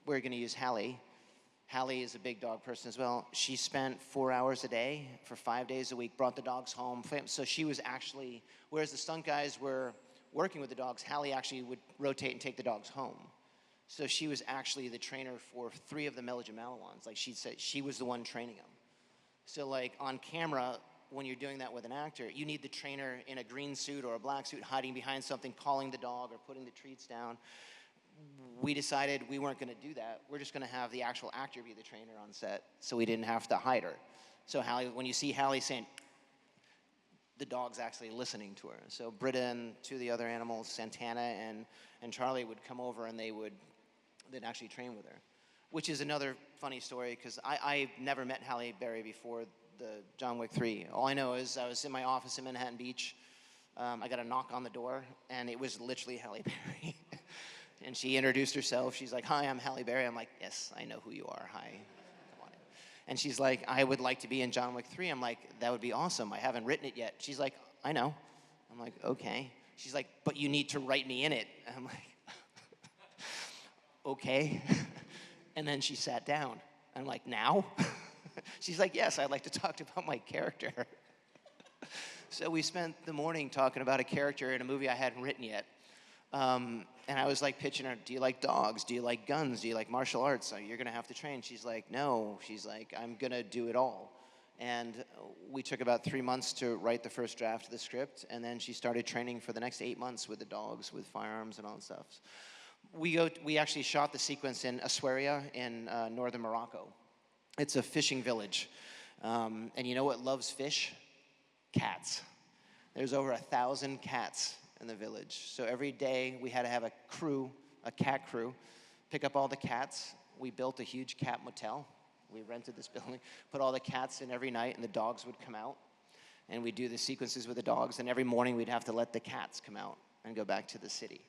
Speaker 2: we were going to use Hallie is a big dog person as well. She spent 4 hours a day for 5 days a week, brought the dogs home. So she was actually, whereas the stunt guys were working with the dogs, Hallie actually would rotate and take the dogs home. So she was actually the trainer for 3 of the Belgian Malinois. Like she said, she was the one training them. So like on camera, when you're doing that with an actor, you need the trainer in a green suit or a black suit hiding behind something, calling the dog or putting the treats down. We decided we weren't going to do that. We're just going to have the actual actor be the trainer on set, so we didn't have to hide her. So Hallie, when you see Hallie saying, the dog's actually listening to her. So Britta and 2 of the other animals, Santana and Charlie, would come over and they'd actually train with her, which is another funny story because I never met Halle Berry before the John Wick 3. All I know is I was in my office in Manhattan Beach. I got a knock on the door, and it was literally Halle Berry. And she introduced herself. She's like, "Hi, I'm Halle Berry." I'm like, "Yes, I know who you are. Hi, come on in." And she's like, "I would like to be in John Wick 3. I'm like, "That would be awesome. I haven't written it yet." She's like, "I know." I'm like, "Okay." She's like, "But you need to write me in it." I'm like, "Okay." And then she sat down. I'm like, "Now?" She's like, "Yes, I'd like to talk about my character." So we spent the morning talking about a character in a movie I hadn't written yet. And I was like pitching her, "Do you like dogs? Do you like guns? Do you like martial arts? You're going to have to train." She's like, "No." She's like, "I'm going to do it all." And we took about 3 months to write the first draft of the script. And then she started training for the next 8 months with the dogs, with firearms and all that stuff. We actually shot the sequence in Aswaria in northern Morocco. It's a fishing village. And you know what loves fish? Cats. There's over 1,000 cats in the village. So every day we had to have a cat crew, pick up all the cats. We built a huge cat motel. We rented this building, put all the cats in every night, and the dogs would come out. And we'd do the sequences with the dogs, and every morning we'd have to let the cats come out and go back to the city.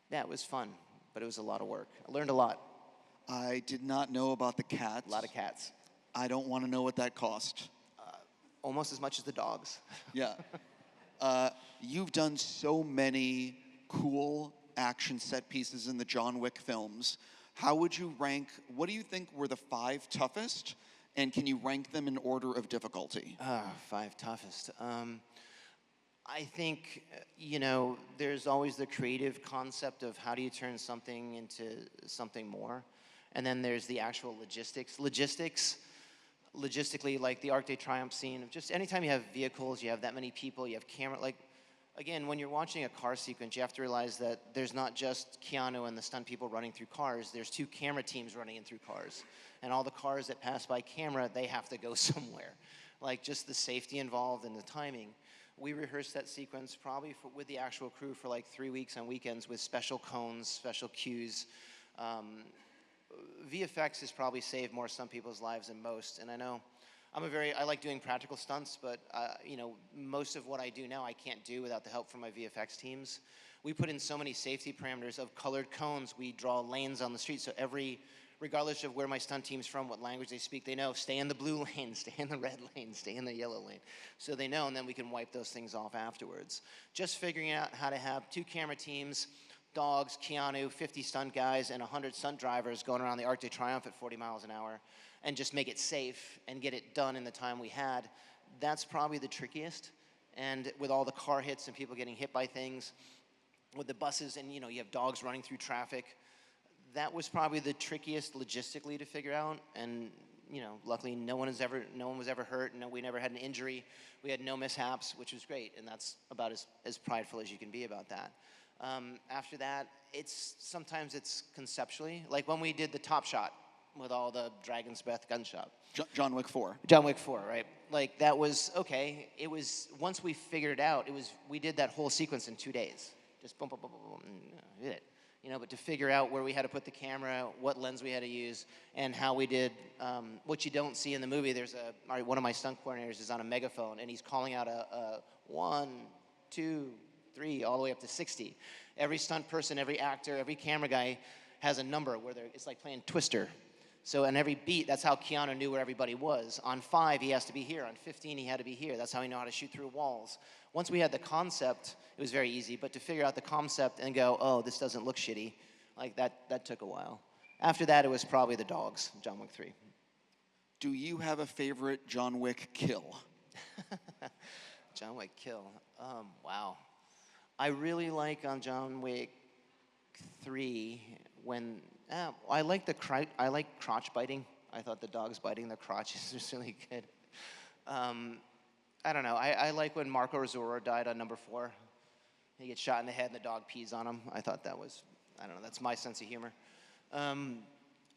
Speaker 2: Yeah, it was fun, but it was a lot of work. I learned a lot.
Speaker 1: I did not know about the cats.
Speaker 2: A lot of cats.
Speaker 1: I don't want to know what that cost.
Speaker 2: Almost as much as the dogs.
Speaker 1: Yeah. You've done so many cool action set pieces in the John Wick films. How would you rank, what do you think were the 5 toughest, and can you rank them in order of difficulty?
Speaker 2: 5 toughest. I think, there's always the creative concept of how do you turn something into something more. And then there's the actual logistics. Logistically, like the Arc de Triomphe scene, of just anytime you have vehicles, you have that many people, you have camera, like, again, when you're watching a car sequence, you have to realize that there's not just Keanu and the stunt people running through cars, there's 2 camera teams running in through cars. And all the cars that pass by camera, they have to go somewhere. Like, just the safety involved and the timing. We rehearsed that sequence probably with the actual crew for like 3 weeks on weekends with special cones, special cues. VFX has probably saved more stunt people's lives than most, and I know I like doing practical stunts, but most of what I do now I can't do without the help from my VFX teams. We put in so many safety parameters of colored cones. We draw lanes on the street, so regardless of where my stunt team's from, what language they speak, they know, stay in the blue lane, stay in the red lane, stay in the yellow lane. So they know, and then we can wipe those things off afterwards. Just figuring out how to have 2 camera teams, dogs, Keanu, 50 stunt guys, and 100 stunt drivers going around the Arc de Triomphe at 40 miles an hour, and just make it safe and get it done in the time we had. That's probably the trickiest. And with all the car hits and people getting hit by things, with the buses and you have dogs running through traffic, that was probably the trickiest logistically to figure out. And luckily no one was ever hurt. No, we never had an injury. We had no mishaps, which was great. And that's about as prideful as you can be about that. After that, sometimes it's conceptually. Like when we did the Top Shot with all the Dragon's Breath gunshot.
Speaker 1: John Wick 4.
Speaker 2: John Wick 4, right? Like, that was, okay, it was, once we figured it out, we did that whole sequence in 2 days. Just boom, boom, boom, boom, boom, and did it. You know, but to figure out where we had to put the camera, what lens we had to use, and how we did, what you don't see in the movie, one of my stunt coordinators is on a megaphone, and he's calling out a 1, 2, 3, all the way up to 60. Every stunt person, every actor, every camera guy has a number where it's like playing Twister. So on every beat, that's how Keanu knew where everybody was. On 5, he has to be here. On 15, he had to be here. That's how he knew how to shoot through walls. Once we had the concept, it was very easy. But to figure out the concept and go, oh, this doesn't look shitty, like that took a while. After that, it was probably the dogs, John Wick 3.
Speaker 1: Do you have a favorite John Wick kill?
Speaker 2: John Wick kill. Wow. I really like on John Wick 3 when I like crotch biting. I thought the dogs biting the crotches was really good. I don't know. I like when Marco Rizzoro died on number 4. He gets shot in the head and the dog pees on him. I thought that was, I don't know, that's my sense of humor.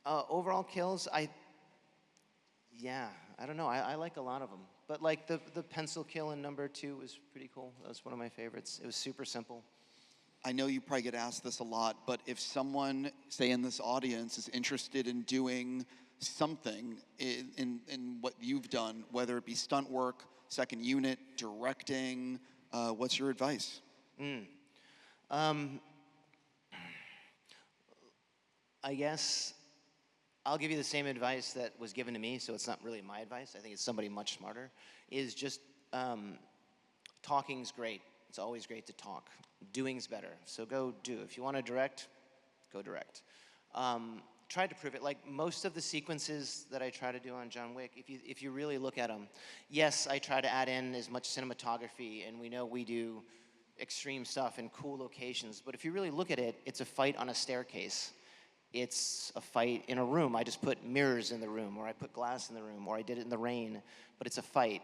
Speaker 2: Overall kills, I don't know. I like a lot of them. But like the pencil kill in number 2 was pretty cool. That was one of my favorites. It was super simple.
Speaker 1: I know you probably get asked this a lot, but if someone, say in this audience, is interested in doing something in what you've done, whether it be stunt work, second unit, directing, what's your advice?
Speaker 2: I guess I'll give you the same advice that was given to me, so it's not really my advice. I think it's somebody much smarter, is just talking's great. It's always great to talk. Doing's better. So go do. If you want to direct, go direct. Try to prove it. Like most of the sequences that I try to do on John Wick, if you really look at them, yes, I try to add in as much cinematography, and we know we do extreme stuff in cool locations. But if you really look at it, it's a fight on a staircase. It's a fight in a room. I just put mirrors in the room, or I put glass in the room, or I did it in the rain. But it's a fight.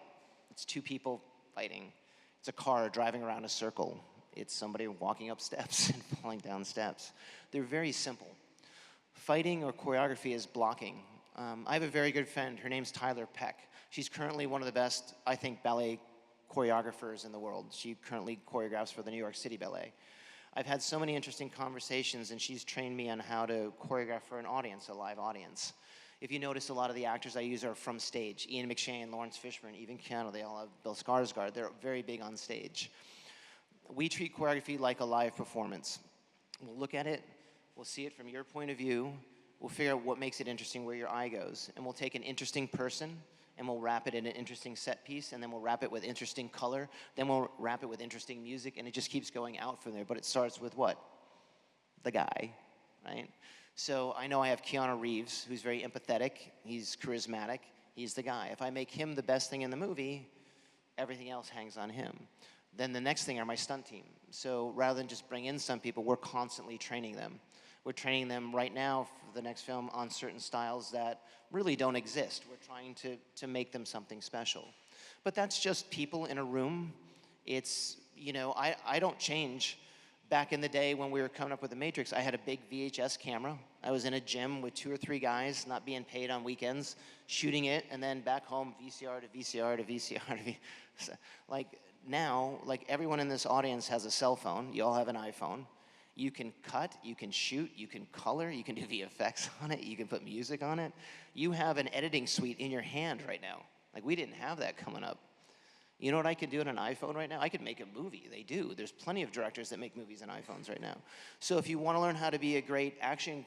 Speaker 2: It's 2 people fighting. It's a car driving around a circle. It's somebody walking up steps and falling down steps. They're very simple. Fighting or choreography is blocking. I have a very good friend. Her name's Tyler Peck. She's currently one of the best, I think, ballet choreographers in the world. She currently choreographs for the New York City Ballet. I've had so many interesting conversations, and she's trained me on how to choreograph for an audience, a live audience. If you notice, a lot of the actors I use are from stage. Ian McShane, Lawrence Fishburne, even Keanu, they all have Bill Skarsgård. They're very big on stage. We treat choreography like a live performance. We'll look at it, we'll see it from your point of view, we'll figure out what makes it interesting, where your eye goes, and we'll take an interesting person, and we'll wrap it in an interesting set piece, and then we'll wrap it with interesting color, then we'll wrap it with interesting music, and it just keeps going out from there. But it starts with what? The guy, right? So I know I have Keanu Reeves, who's very empathetic, he's charismatic, he's the guy. If I make him the best thing in the movie, everything else hangs on him. Then the next thing are my stunt team. So rather than just bring in some people, we're constantly training them. We're training them right now for the next film on certain styles that really don't exist. We're trying to make them something special. But that's just people in a room. It's, you know, I don't change. Back in the day when we were coming up with The Matrix, I had a big VHS camera. I was in a gym with 2 or 3 guys, not being paid on weekends, shooting it, and then back home, VCR to VCR to VCR to VCR. Like now, like everyone in this audience has a cell phone. You all have an iPhone. You can cut, you can shoot, you can color, you can do VFX on it, you can put music on it. You have an editing suite in your hand right now. Like we didn't have that coming up. You know what I could do on an iPhone right now? I could make a movie. They do. There's plenty of directors that make movies on iPhones right now. So if you want to learn how to be a great action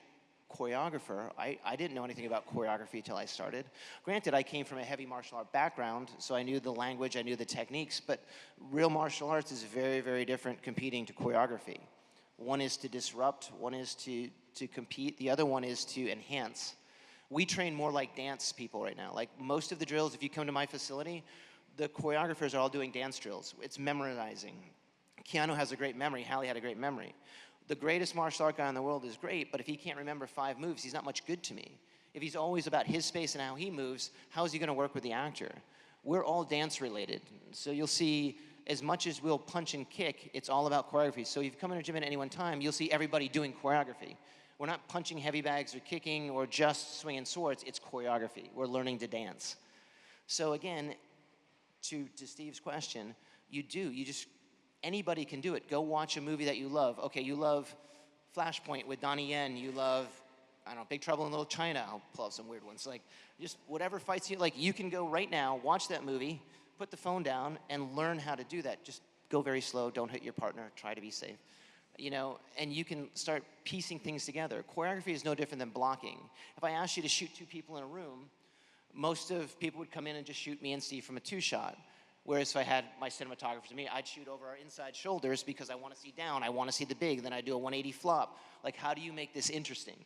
Speaker 2: choreographer, I didn't know anything about choreography till I started. Granted, I came from a heavy martial art background, so I knew the language, I knew the techniques, but real martial arts is very, very different competing to choreography. One is to disrupt, one is to compete, the other one is to enhance. We train more like dance people right now. Like most of the drills, if you come to my facility, the choreographers are all doing dance drills. It's memorizing. Keanu has a great memory. Halle had a great memory. The greatest martial art guy in the world is great, but if he can't remember 5 moves, he's not much good to me. If he's always about his space and how he moves, how is he going to work with the actor? We're all dance related. So you'll see, as much as we'll punch and kick, it's all about choreography. So if you come in a gym at any one time, you'll see everybody doing choreography. We're not punching heavy bags or kicking or just swinging swords. It's choreography. We're learning to dance. So again, to Steve's question, anybody can do it. Go watch a movie that you love. Okay, you love Flashpoint with Donnie Yen. You love, I don't know, Big Trouble in Little China. I'll pull out some weird ones. Like, just whatever fights you, like, you can go right now, watch that movie, put the phone down, and learn how to do that. Just go very slow. Don't hit your partner. Try to be safe. You know, and you can start piecing things together. Choreography is no different than blocking. If I asked you to shoot two people in a room, most of people would come in and just shoot me and Steve from a two-shot. Whereas if I had my cinematographers to me, I'd shoot over our inside shoulders because I want to see down, I want to see the big, then I do a 180 flop. Like, how do you make this interesting?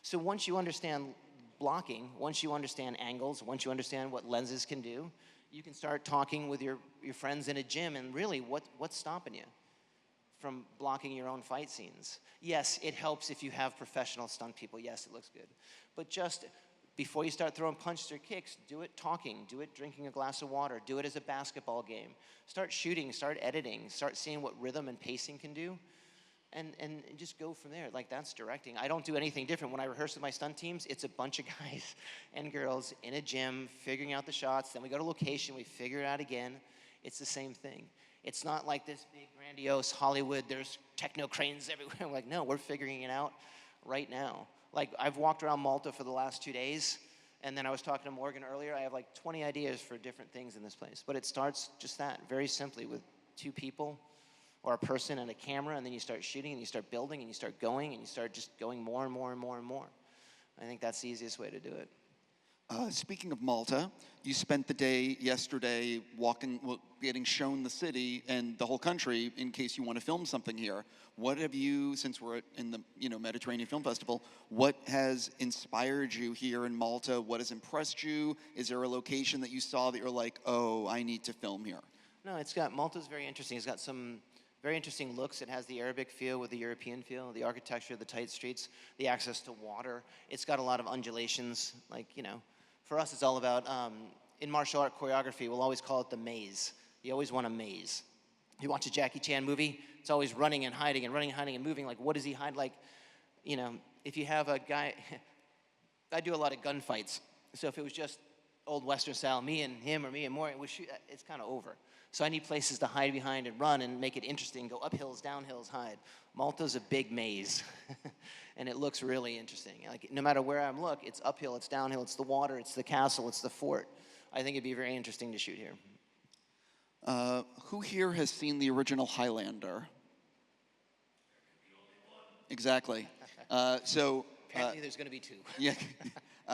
Speaker 2: So once you understand blocking, once you understand angles, once you understand what lenses can do, you can start talking with your friends in a gym and really what's stopping you from blocking your own fight scenes. Yes, it helps if you have professional stunt people. Yes, it looks good. But just before you start throwing punches or kicks, do it talking, do it drinking a glass of water, do it as a basketball game. Start shooting, start editing, start seeing what rhythm and pacing can do, and just go from there. Like, that's directing. I don't do anything different. When I rehearse with my stunt teams, it's a bunch of guys and girls in a gym figuring out the shots. Then we go to location, we figure it out again. It's the same thing. It's not like this big, grandiose Hollywood, there's techno cranes everywhere. We're like, no, we're figuring it out right now. Like, I've walked around Malta for the last 2 days, and then I was talking to Morgan earlier. I have like 20 ideas for different things in this place. But it starts just that, very simply, with two people or a person and a camera, and then you start shooting, and you start building, and you start going, and you start just going more and more and more and more. I think that's the easiest way to do it.
Speaker 1: Speaking of Malta, you spent the day yesterday getting shown the city and the whole country in case you want to film something here. What have you, since we're in the Mediterranean Film Festival, what has inspired you here in Malta? What has impressed you? Is there a location that you saw that you're like, oh, I need to film here?
Speaker 2: No, Malta's very interesting. It's got some very interesting looks. It has the Arabic feel with the European feel, the architecture, the tight streets, the access to water. It's got a lot of undulations, like, for us, it's all about, in martial art choreography, we'll always call it the maze. You always want a maze. You watch a Jackie Chan movie, it's always running and hiding and running and hiding and moving. Like, what does he hide? Like, if you have a guy, I do a lot of gunfights. So if it was just old Western style, me and him or me and Morgan, it's kind of over. So I need places to hide behind and run and make it interesting, go up hills, down hills, hide. Malta's a big maze, and it looks really interesting. Like, no matter where I look, it's uphill, it's downhill, it's the water, it's the castle, it's the fort. I think it'd be very interesting to shoot here.
Speaker 1: Who here has seen the original Highlander? Exactly.
Speaker 2: Apparently there's going to be two.
Speaker 1: Yeah.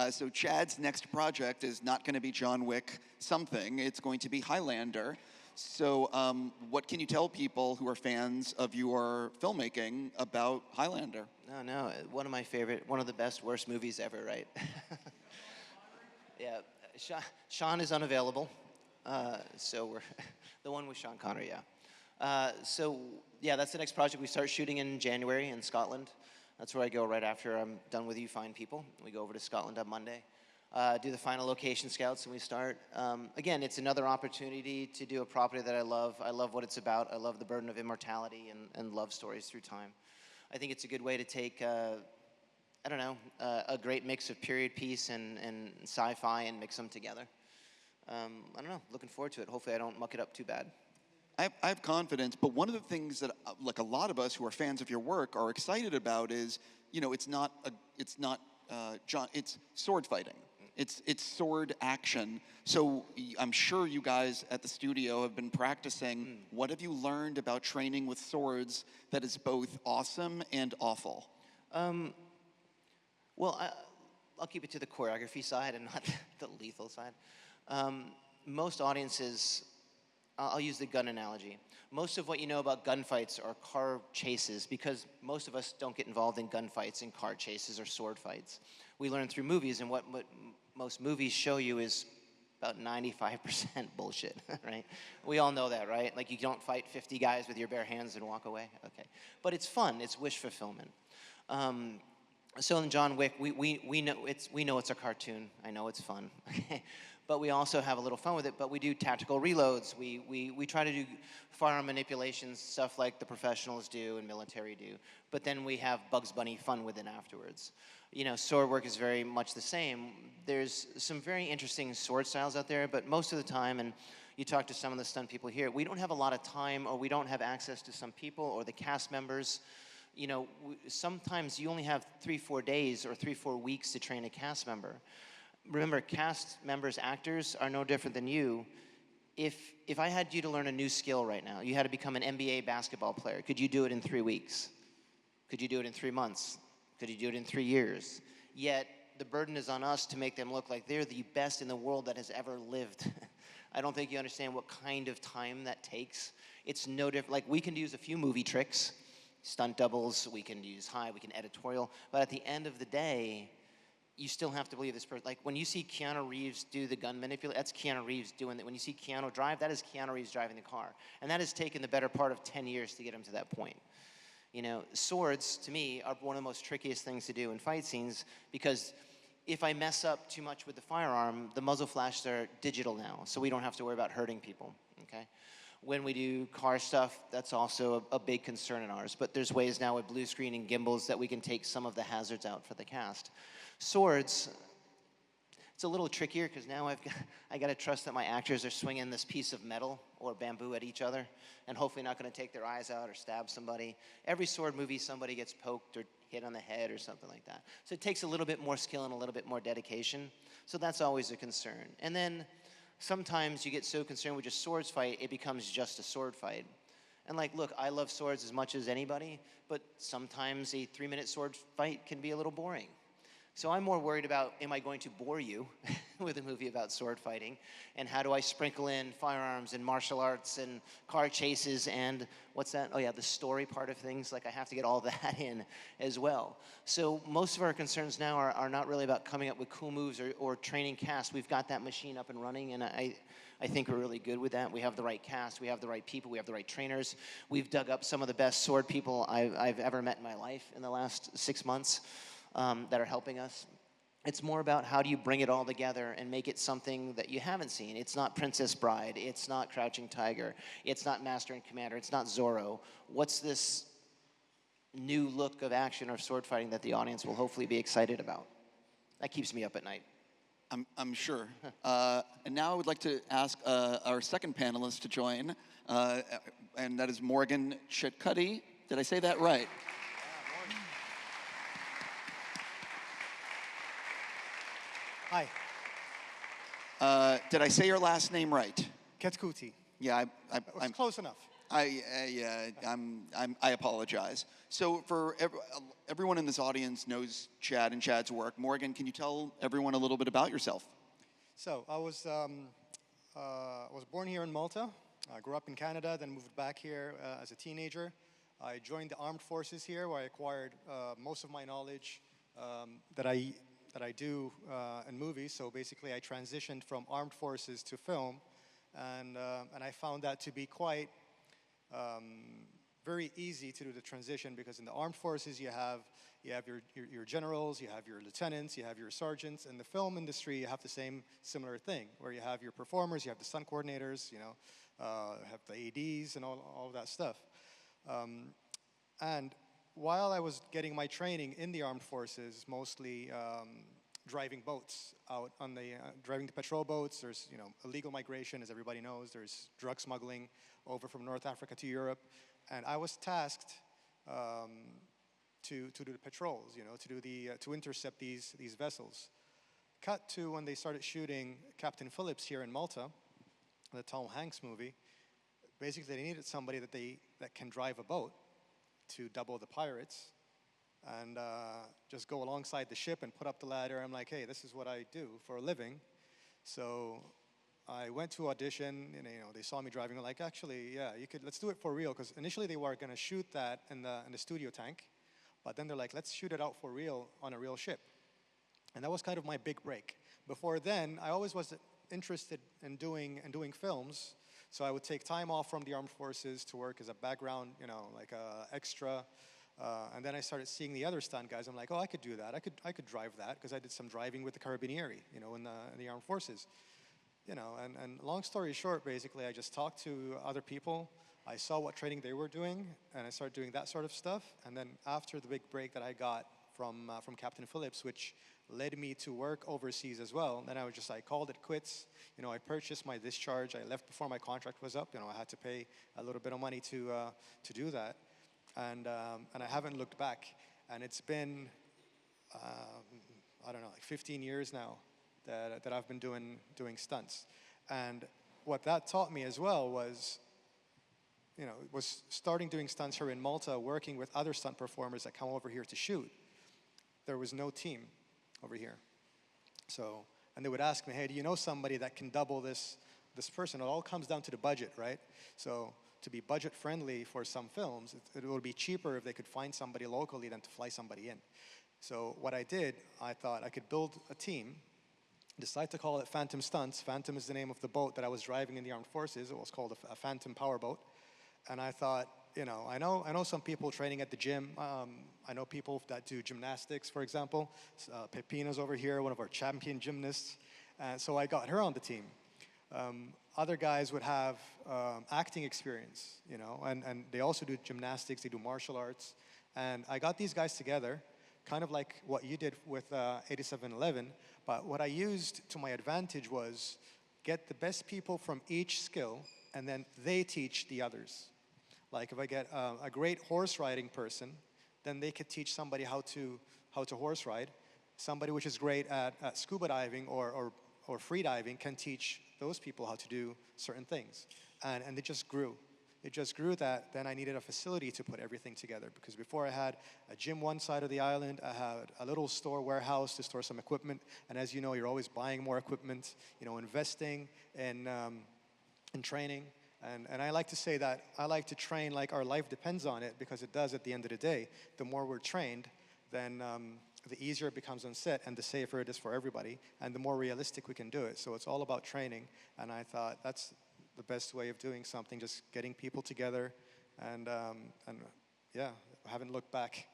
Speaker 1: So Chad's next project is not going to be John Wick something. It's going to be Highlander. So what can you tell people who are fans of your filmmaking about Highlander?
Speaker 2: No, one of my favorite, one of the best, worst movies ever, right? Yeah, Sean is unavailable, so we're, the one with Sean Connery, yeah. That's the next project. We start shooting in January in Scotland. That's where I go right after I'm done with You Fine People. We go over to Scotland on Monday. Do the final location scouts, and we start. Again, it's another opportunity to do a property that I love. I love what it's about. I love the burden of immortality and love stories through time. I think it's a good way to take, a great mix of period piece and sci-fi and mix them together. Looking forward to it. Hopefully I don't muck it up too bad.
Speaker 1: I have confidence, but one of the things that, like, a lot of us who are fans of your work are excited about is, it's sword fighting. It's sword action. So I'm sure you guys at the studio have been practicing. What have you learned about training with swords that is both awesome and awful?
Speaker 2: I'll keep it to the choreography side and not the lethal side. Most audiences, I'll use the gun analogy. Most of what you know about gunfights are car chases, because most of us don't get involved in gunfights and car chases or sword fights. We learn through movies, and what most movies show you is about 95% bullshit, right? We all know that, right? Like, you don't fight 50 guys with your bare hands and walk away, okay. But it's fun, it's wish fulfillment. So in John Wick, we know it's a cartoon. I know it's fun, but we also have a little fun with it. But we do tactical reloads. We try to do firearm manipulations, stuff like the professionals do and military do. But then we have Bugs Bunny fun with it afterwards. You know, sword work is very much the same. There's some very interesting sword styles out there, but most of the time, and you talk to some of the stunt people here, we don't have a lot of time, or we don't have access to some people or the cast members. You know, sometimes you only have 3-4 days or 3-4 weeks to train a cast member. Remember, cast members, actors are no different than you. If I had you to learn a new skill right now, you had to become an NBA basketball player, could you do it in 3 weeks? Could you do it in 3 months? Could you do it in 3 years? Yet, the burden is on us to make them look like they're the best in the world that has ever lived. I don't think you understand what kind of time that takes. It's no different. Like, we can use a few movie tricks, stunt doubles, we can use we can editorial, but at the end of the day, you still have to believe this person. Like, when you see Keanu Reeves do the gun manipulation, that's Keanu Reeves doing it. When you see Keanu drive, that is Keanu Reeves driving the car. And that has taken the better part of 10 years to get him to that point. You know, swords, to me, are one of the most trickiest things to do in fight scenes, because if I mess up too much with the firearm, the muzzle flashes are digital now, so we don't have to worry about hurting people, okay? When we do car stuff, that's also a big concern of ours. But there's ways now with blue screen and gimbals that we can take some of the hazards out for the cast. Swords, it's a little trickier because now I got to trust that my actors are swinging this piece of metal or bamboo at each other and hopefully not going to take their eyes out or stab somebody. Every sword movie, somebody gets poked or hit on the head or something like that. So it takes a little bit more skill and a little bit more dedication. So that's always a concern. And then sometimes you get so concerned with just swords fight, it becomes just a sword fight. And like, look, I love swords as much as anybody, but sometimes a 3-minute sword fight can be a little boring. So I'm more worried about, am I going to bore you with a movie about sword fighting? And how do I sprinkle in firearms and martial arts and car chases and what's that? Oh yeah, the story part of things. Like, I have to get all that in as well. So most of our concerns now are not really about coming up with cool moves or training cast. We've got that machine up and running, and I think we're really good with that. We have the right cast, we have the right people, we have the right trainers. We've dug up some of the best sword people I've ever met in my life in the last 6 months. That are helping us. It's more about how do you bring it all together and make it something that you haven't seen. It's not Princess Bride, it's not Crouching Tiger, it's not Master and Commander, it's not Zorro. What's this new look of action or sword fighting that the audience will hopefully be excited about? That keeps me up at night.
Speaker 1: I'm sure. And now I would like to ask our second panelist to join, and that is Morgan Chitkuddy. Did I say that right?
Speaker 3: Hi.
Speaker 1: Did I say your last name right?
Speaker 3: Ketkuti.
Speaker 1: Yeah,
Speaker 3: I'm close enough.
Speaker 1: I apologize. So for everyone in this audience knows Chad and Chad's work. Morgan, can you tell everyone a little bit about yourself?
Speaker 3: So I was born here in Malta. I grew up in Canada, then moved back here as a teenager. I joined the armed forces here, where I acquired most of my knowledge that I do in movies. So basically, I transitioned from armed forces to film, and I found that to be quite very easy to do the transition, because in the armed forces you have your generals, you have your lieutenants, you have your sergeants. In the film industry, you have the similar thing, where you have your performers, you have the stunt coordinators, have the ADs and all of that stuff. And while I was getting my training in the armed forces, mostly driving boats out on driving the patrol boats. There's illegal migration, as everybody knows. There's drug smuggling over from North Africa to Europe, and I was tasked to do the patrols, to intercept these vessels. Cut to when they started shooting Captain Phillips here in Malta, the Tom Hanks movie. Basically, they needed somebody that can drive a boat to double the pirates and just go alongside the ship and put up the ladder. I'm like, hey, this is what I do for a living. So I went to audition, and they saw me driving. They're like, actually, yeah, let's do it for real. Because initially they were going to shoot that in the studio tank, but then they're like, let's shoot it out for real on a real ship. And that was kind of my big break. Before then, I always was interested in doing films. So I would take time off from the armed forces to work as a background, like a extra. And then I started seeing the other stunt guys. I'm like, oh, I could do that. I could drive that because I did some driving with the Carabinieri, in the armed forces. And long story short, basically, I just talked to other people. I saw what training they were doing, and I started doing that sort of stuff. And then after the big break that I got from Captain Phillips, which led me to work overseas as well, then I called it quits. I purchased my discharge. I left before my contract was up. I had to pay a little bit of money to do that, and I haven't looked back. And it's been I don't know, like 15 years now that I've been doing stunts. And what that taught me as well was starting doing stunts here in Malta, working with other stunt performers that come over here to shoot. There was no team over here. So, and they would ask me, hey, do you know somebody that can double this person? It all comes down to the budget, right? So to be budget friendly for some films, it would be cheaper if they could find somebody locally than to fly somebody in. So what I did, I thought I could build a team, decided to call it Phantom Stunts. Phantom is the name of the boat that I was driving in the armed forces. It was called a Phantom powerboat. And I thought, I know some people training at the gym. I know people that do gymnastics, for example. Pepina's over here, one of our champion gymnasts. So I got her on the team. Other guys would have acting experience, and they also do gymnastics, they do martial arts. And I got these guys together, kind of like what you did with 8711, but what I used to my advantage was get the best people from each skill, and then they teach the others. Like if I get a great horse riding person, then they could teach somebody how to horse ride. Somebody which is great at scuba diving or free diving can teach those people how to do certain things. And it just grew. It just grew that then I needed a facility to put everything together, because before I had a gym one side of the island, I had a little store warehouse to store some equipment, and as you know, you're always buying more equipment, investing in training. And I like to say that I like to train like our life depends on it, because it does at the end of the day. The more we're trained, then the easier it becomes on set and the safer it is for everybody, and the more realistic we can do it. So it's all about training, and I thought that's the best way of doing something, just getting people together, and yeah, I haven't looked back.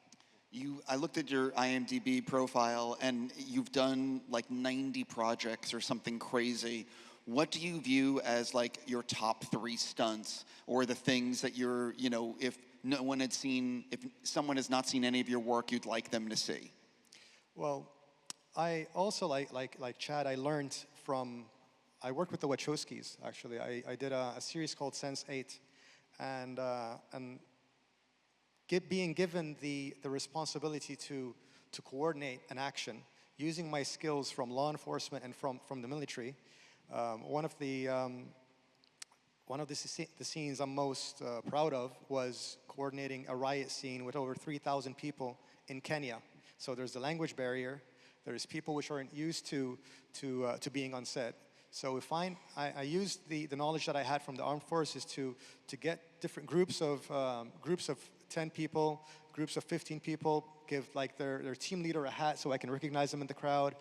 Speaker 1: I looked at your IMDb profile, and you've done like 90 projects or something crazy. What do you view as like your top 3 stunts, or the things that you're, if someone has not seen any of your work, you'd like them to see?
Speaker 3: Well, I also like Chad, I worked with the Wachowskis, actually. I did a series called Sense8, and being given the responsibility to coordinate an action, using my skills from law enforcement and from the military. One of the scenes I'm most proud of was coordinating a riot scene with over 3,000 people in Kenya. So there's the language barrier. There's people which aren't used to being on set. So I used the knowledge that I had from the armed forces to get different groups of 10 people, groups of 15 people, give like their team leader a hat so I can recognize them in the crowd,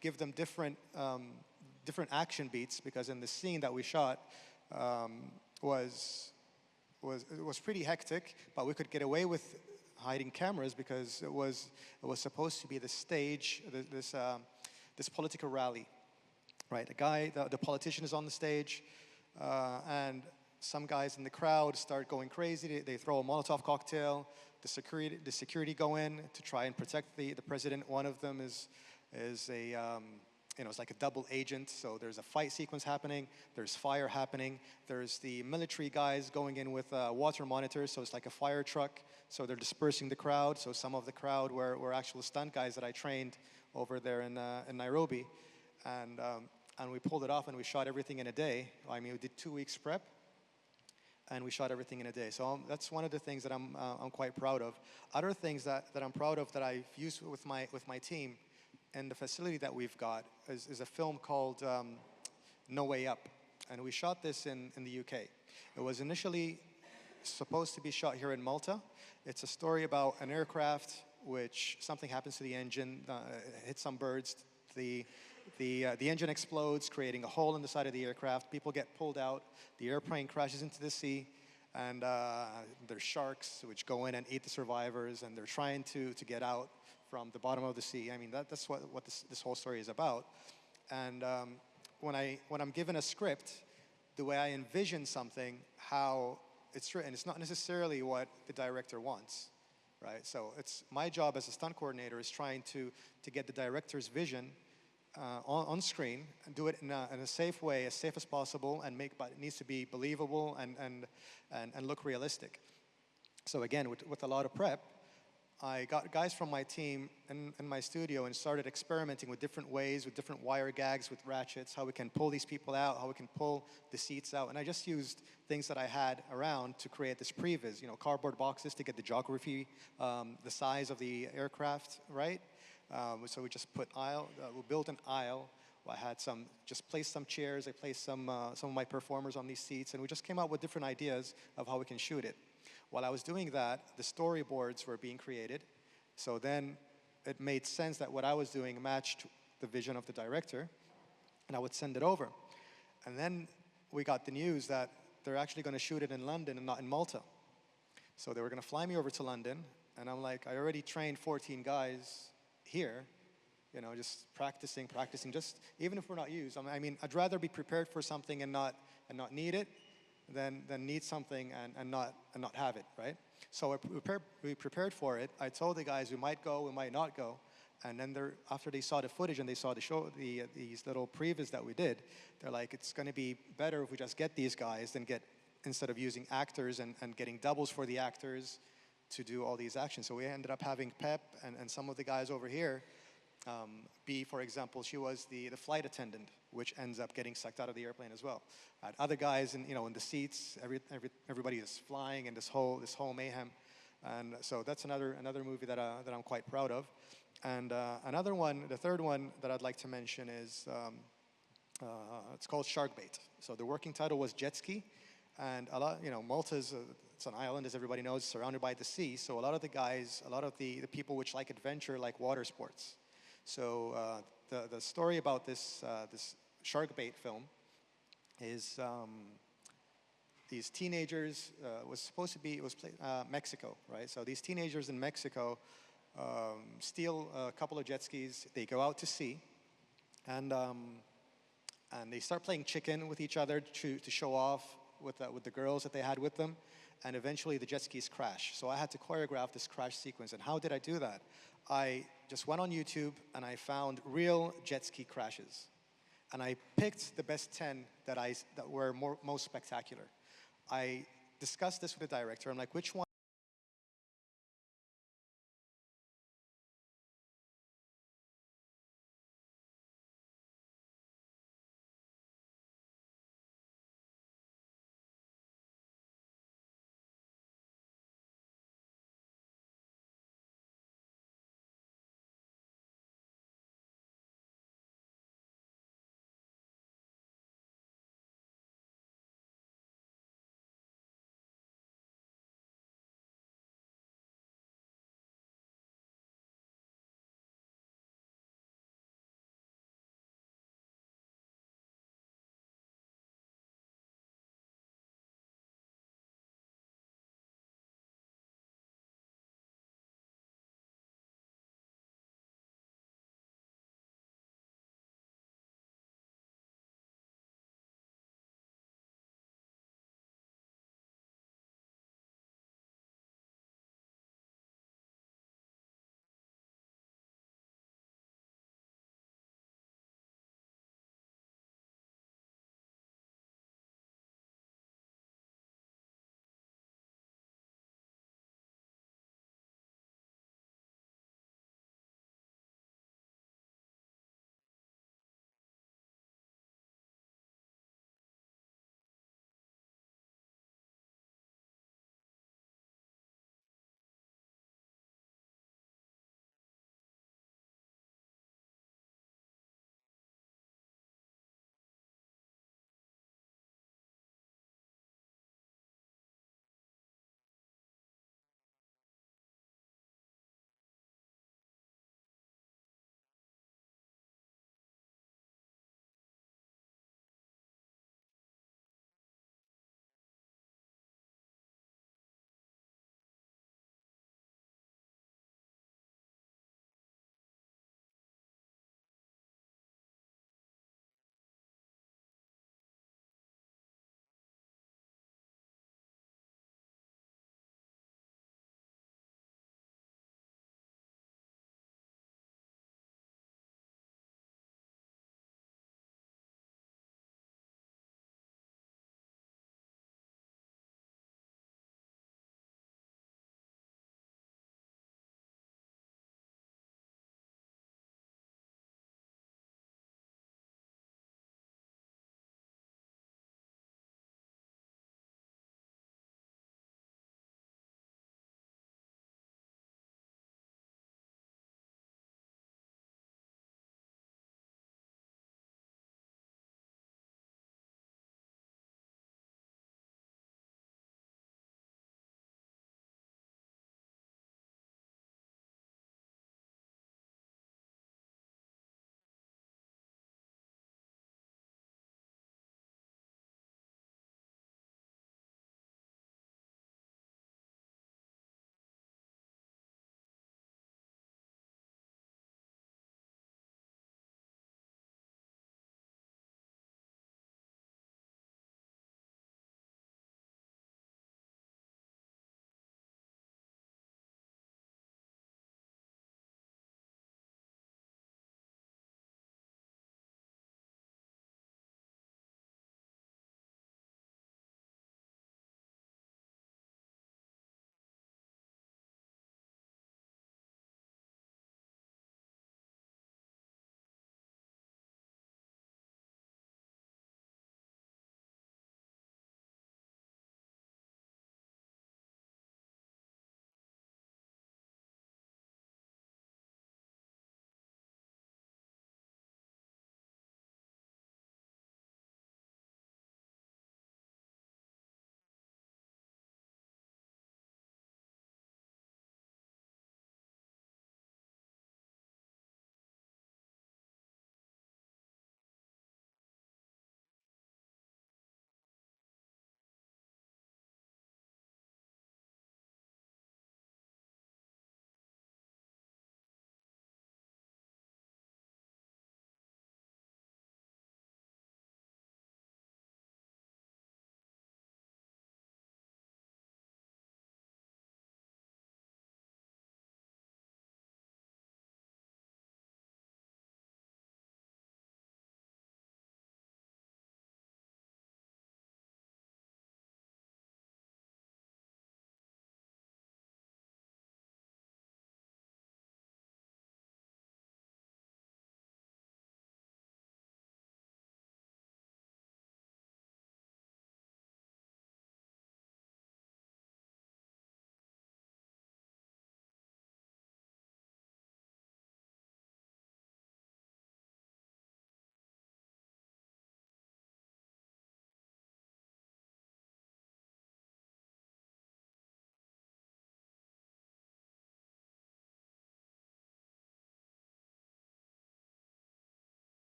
Speaker 3: give them different action beats, because in the scene that we shot was pretty hectic, but we could get away with hiding cameras because it was supposed to be the stage, this political rally, right? The politician is on the stage, and some guys in the crowd start going crazy. They throw a Molotov cocktail. The security go in to try and protect the president. One of them is a it's like a double agent, so there's a fight sequence happening, there's fire happening, there's the military guys going in with water monitors, so it's like a fire truck, so they're dispersing the crowd. So some of the crowd were actual stunt guys that I trained over there in Nairobi, and we pulled it off, and we shot everything in a day. I mean, we did 2 weeks prep, and we shot everything in a day. So that's one of the things that I'm quite proud of. Other things that I'm proud of that I've used with my team, and the facility that we've got is a film called No Way Up. And we shot this in the UK. It was initially supposed to be shot here in Malta. It's a story about an aircraft which something happens to the engine, hits some birds. The engine explodes, creating a hole in the side of the aircraft. People get pulled out. The airplane crashes into the sea. and there's sharks which go in and eat the survivors, and they're trying to get out from the bottom of the sea. I mean, that's what this whole story is about. And when I'm given a script, the way I envision something, how it's written, it's not necessarily what the director wants, right? So it's my job as a stunt coordinator is trying to get the director's vision on screen and do it in a safe way, as safe as possible, but it needs to be believable and look realistic. So again, with a lot of prep, I got guys from my team in my studio and started experimenting with different ways, with different wire gags, with ratchets, how we can pull these people out, how we can pull the seats out. And I just used things that I had around to create this previs, cardboard boxes to get the geography, the size of the aircraft, right? So we just we built an aisle. I had just placed some chairs, I placed some of my performers on these seats, and we just came up with different ideas of how we can shoot it. While I was doing that, the storyboards were being created. So then it made sense that what I was doing matched the vision of the director, and I would send it over. And then we got the news that they're actually going to shoot it in London and not in Malta. So they were going to fly me over to London, and I'm like, I already trained 14 guys here, just practicing, just even if we're not used. I mean, I'd rather be prepared for something and not need it than need something and not have it, right? So we prepared for it. I told the guys we might go, we might not go, and then after they saw the footage and they saw these little previews that we did, they're like, it's going to be better if we just get these guys than instead of using actors and getting doubles for the actors to do all these actions. So we ended up having Pep and some of the guys over here. B, for example, she was the flight attendant, which ends up getting sucked out of the airplane as well. Other guys in the seats, everybody is flying, and this whole mayhem. And so that's another movie that I'm quite proud of. And another one, the third one that I'd like to mention is it's called Shark Bait. So the working title was Jet Ski, and Malta's it's an island, as everybody knows, surrounded by the sea. So a lot of the people which like adventure like water sports. So the story about this shark bait film is these teenagers it was Mexico, right? So these teenagers in Mexico steal a couple of jet skis. They go out to sea, and they start playing chicken with each other to show off with the girls that they had with them. And eventually the jet skis crash. So I had to choreograph this crash sequence. And how did I do that? I just went on YouTube and I found real jet ski crashes. And I picked the best 10 that were most spectacular. I discussed this with the director. I'm like, which one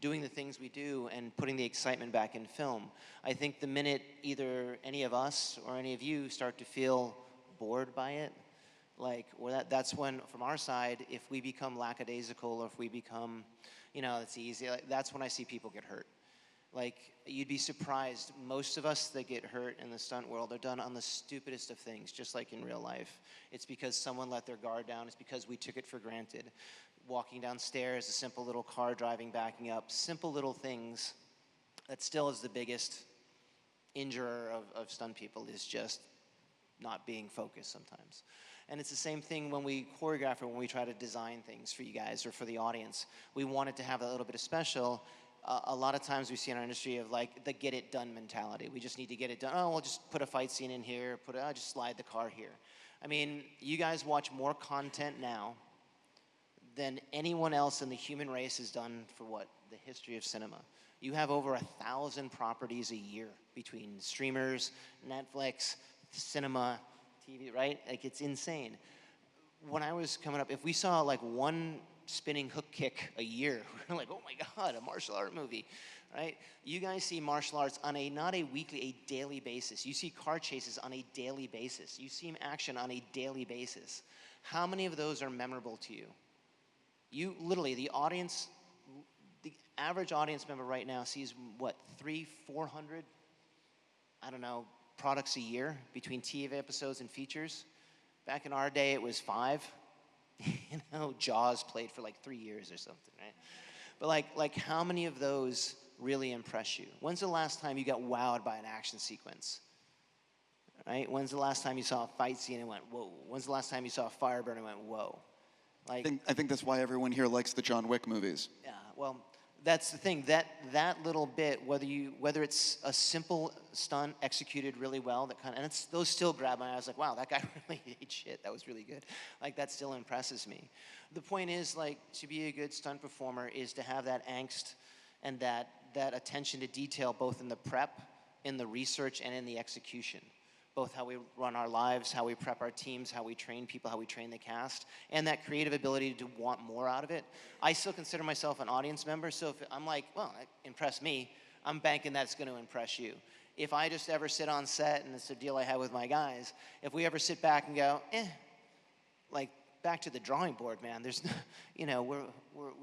Speaker 2: doing the things we do and putting the excitement back in film. I think the minute either any of us or any of you start to feel bored by it, like, or that's when, from our side, if we become lackadaisical or if we become, it's easy, like, that's when I see people get hurt. Like, you'd be surprised, most of us that get hurt in the stunt world are done on the stupidest of things, just like in real life. It's because someone let their guard down. It's because we took it for granted. Walking downstairs, a simple little car driving, backing up, simple little things. That still is the biggest injurer of stunt people, is just not being focused sometimes. And it's the same thing when we choreograph or when we try to design things for you guys or for the audience. We want it to have that little bit of special. A lot of times we see in our industry of like the get it done mentality. We just need to get it done. Oh, we'll just put a fight scene in here, just slide the car here. I mean, you guys watch more content now than anyone else in the human race has done for the history of cinema. You have over 1,000 properties a year between streamers, Netflix, cinema, TV, right? Like, it's insane. When I was coming up, if we saw like one spinning hook kick a year, we're like, oh my God, a martial art movie, right? You guys see martial arts on not a weekly, a daily basis. You see car chases on a daily basis. You see action on a daily basis. How many of those are memorable to you? You literally, the average audience member right now sees what, 300-400, I don't know, products a year between TV episodes and features. Back in our day, it was 5. Jaws played for like 3 years or something, right? But like how many of those really impress you? When's the last time you got wowed by an action sequence? Right? When's the last time you saw a fight scene and went, whoa? When's the last time you saw a fire burn and went, whoa? Like,
Speaker 1: I think that's why everyone here likes the John Wick movies.
Speaker 2: yeah, well, that's the thing. That little bit, whether it's a simple stunt executed really well, those still grab my eye. I was like, wow, that guy really ate shit. That was really good. Like, that still impresses me. The point is, like, to be a good stunt performer is to have that angst and that attention to detail, both in the prep, in the research, and in the execution. Both how we run our lives, how we prep our teams, how we train people, how we train the cast, and that creative ability to want more out of it. I still consider myself an audience member, so if I'm like, well, that impressed me, I'm banking that's going to impress you. If I just ever sit on set, and it's a deal I have with my guys, if we ever sit back and go, like, back to the drawing board, man, there's, we're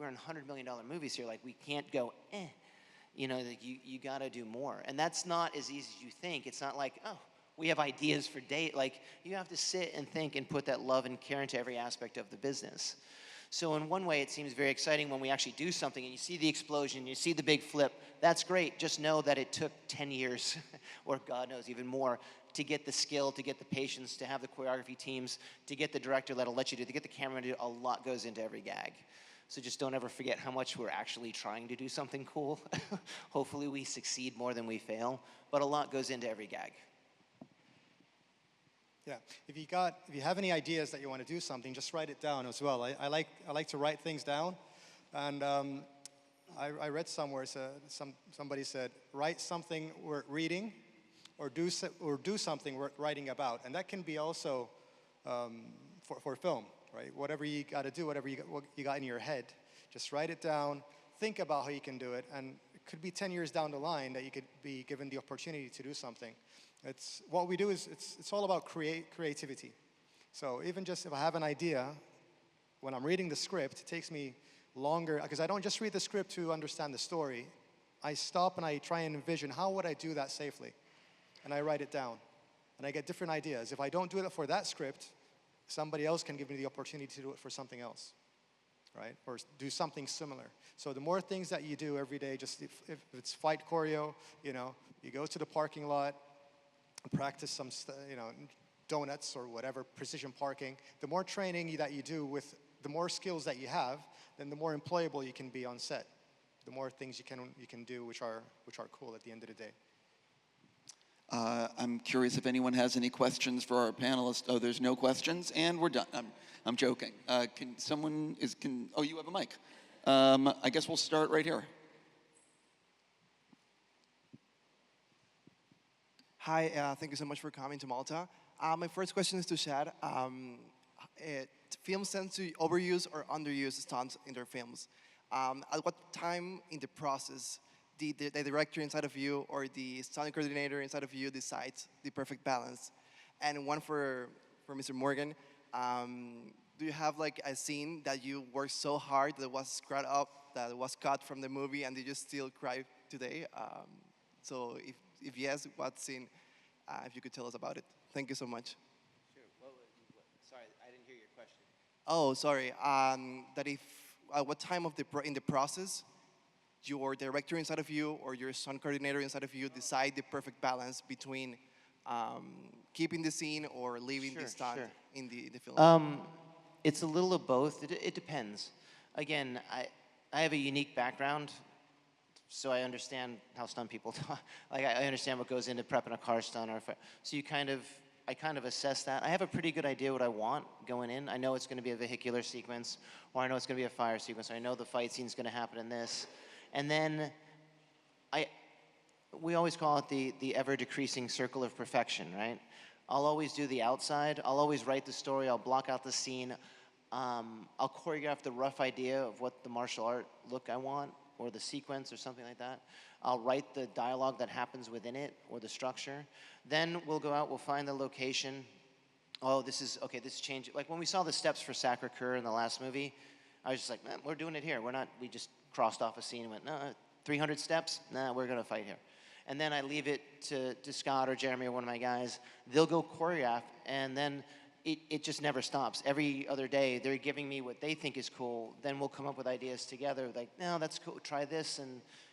Speaker 2: in $100 million movies here, like, we can't go, like, you got to do more. And that's not as easy as you think. It's not like, oh, we have ideas for date. Like, you have to sit and think and put that love and care into every aspect of the business. So in one way, it seems very exciting when we actually do something and you see the explosion, you see the big flip. That's great. Just know that it took 10 years, or God knows, even more, to get the skill, to get the patience, to have the choreography teams, to get the director that'll let you do, to get the camera to do. A lot goes into every gag. So just don't ever forget how much we're actually trying to do something cool. Hopefully we succeed more than we fail, but a lot goes into every gag.
Speaker 3: Yeah, if you have any ideas that you want to do something, just write it down as well. I like to write things down, and I read somewhere somebody said, write something worth reading, or do something worth writing about, and that can be also for film, right? Whatever you got to do, whatever you got in your head, just write it down. Think about how you can do it, and it could be 10 years down the line that you could be given the opportunity to do something. It's what we do is it's all about creativity. So even just if I have an idea, when I'm reading the script, it takes me longer, because I don't just read the script to understand the story. I stop and I try and envision, how would I do that safely? And I write it down. And I get different ideas. If I don't do it for that script, somebody else can give me the opportunity to do it for something else, right? Or do something similar. So the more things that you do every day, just if it's fight choreo, you go to the parking lot, practice some, donuts or whatever, precision parking. The more training that you do with the more skills that you have, then the more employable you can be on set. The more things you can do which are cool at the end of the day.
Speaker 1: I'm curious if anyone has any questions for our panelists. Oh, there's no questions, and we're done. I'm joking. Oh, you have a mic. I guess we'll start right here.
Speaker 4: Hi, thank you so much for coming to Malta. My first question is to Chad. Films tend to overuse or underuse stunts in their films. At what time in the process the director inside of you or the stunt coordinator inside of you decides the perfect balance? And one for Mr. Morgan, do you have like a scene that you worked so hard that was scratched up, that was cut from the movie, and did you still cry today? So if yes, what scene? If you could tell us about it. Thank you so much.
Speaker 2: Sure. Sorry, I didn't hear your question.
Speaker 4: Oh, sorry. That if at what time of in the process your director inside of you or your stunt coordinator inside of you decide the perfect balance between keeping the scene or leaving the stunt in the film?
Speaker 2: It's a little of both. It depends. Again, I have a unique background, so I understand how stunt people talk. Like I understand what goes into prepping a car stunt, so I kind of assess that. I have a pretty good idea what I want going in. I know it's going to be a vehicular sequence, or I know it's going to be a fire sequence, or I know the fight scene's going to happen in this, and then we always call it the ever-decreasing circle of perfection, right? I'll always do the outside. I'll always write the story. I'll block out the scene. I'll choreograph the rough idea of what the martial art look I want, or the sequence, or something like that. I'll write the dialogue that happens within it, or the structure. Then we'll go out, we'll find the location. Oh, this is changed. Like when we saw the steps for Sacre-Cœur in the last movie, I was just like, man, we're doing it here. We just crossed off a scene and went, no, 300 steps? Nah, we're gonna fight here. And then I leave it to Scott or Jeremy or one of my guys. They'll go choreograph, and then it just never stops. Every other day, they're giving me what they think is cool. Then we'll come up with ideas together, like, no, that's cool, try this,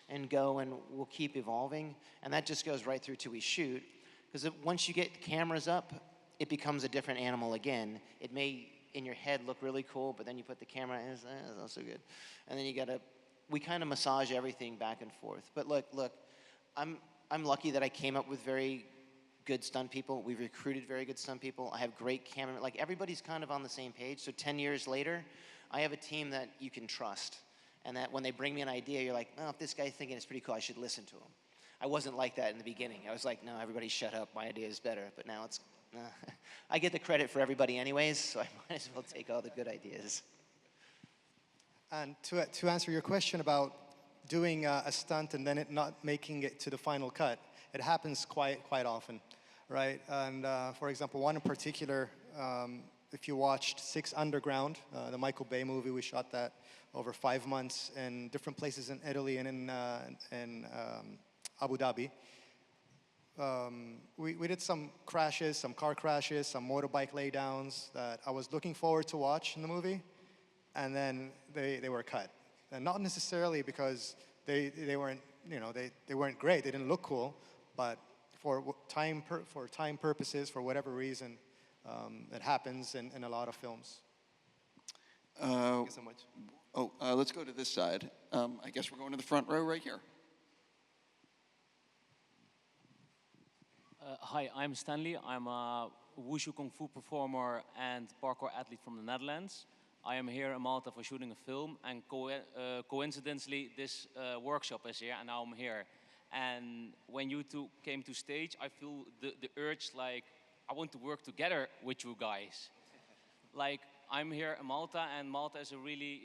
Speaker 2: and go, and we'll keep evolving. And that just goes right through till we shoot. Because once you get cameras up, it becomes a different animal again. It may, in your head, look really cool, but then you put the camera in, it's not so good. And then we kind of massage everything back and forth. But look, I'm lucky that I came up with very good stunt people. We recruited very good stunt people. I have great cameramen. Like everybody's kind of on the same page. So 10 years later, I have a team that you can trust. And that when they bring me an idea, you're like, oh, if this guy's thinking it's pretty cool, I should listen to him. I wasn't like that in the beginning. I was like, no, everybody shut up. My idea is better. But now it's, I get the credit for everybody anyways, so I might as well take all the good ideas.
Speaker 3: And to answer your question about doing a stunt and then it not making it to the final cut, it happens quite often, right? And for example, one in particular, if you watched Six Underground, the Michael Bay movie, we shot that over 5 months in different places in Italy and in Abu Dhabi. We did some crashes, some car crashes, some motorbike laydowns that I was looking forward to watch in the movie, and then they were cut. And not necessarily because they weren't, they weren't great, they didn't look cool, but for time purposes, for whatever reason, it happens in a lot of films. Thank you so much.
Speaker 1: Let's go to this side. I guess we're going to the front row right here.
Speaker 5: Hi, I'm Stanley. I'm a wushu kung fu performer and parkour athlete from the Netherlands. I am here in Malta for shooting a film, and coincidentally, this workshop is here, and now I'm here. And when you two came to stage, I feel the urge, like, I want to work together with you guys. Like, I'm here in Malta, and Malta is a really,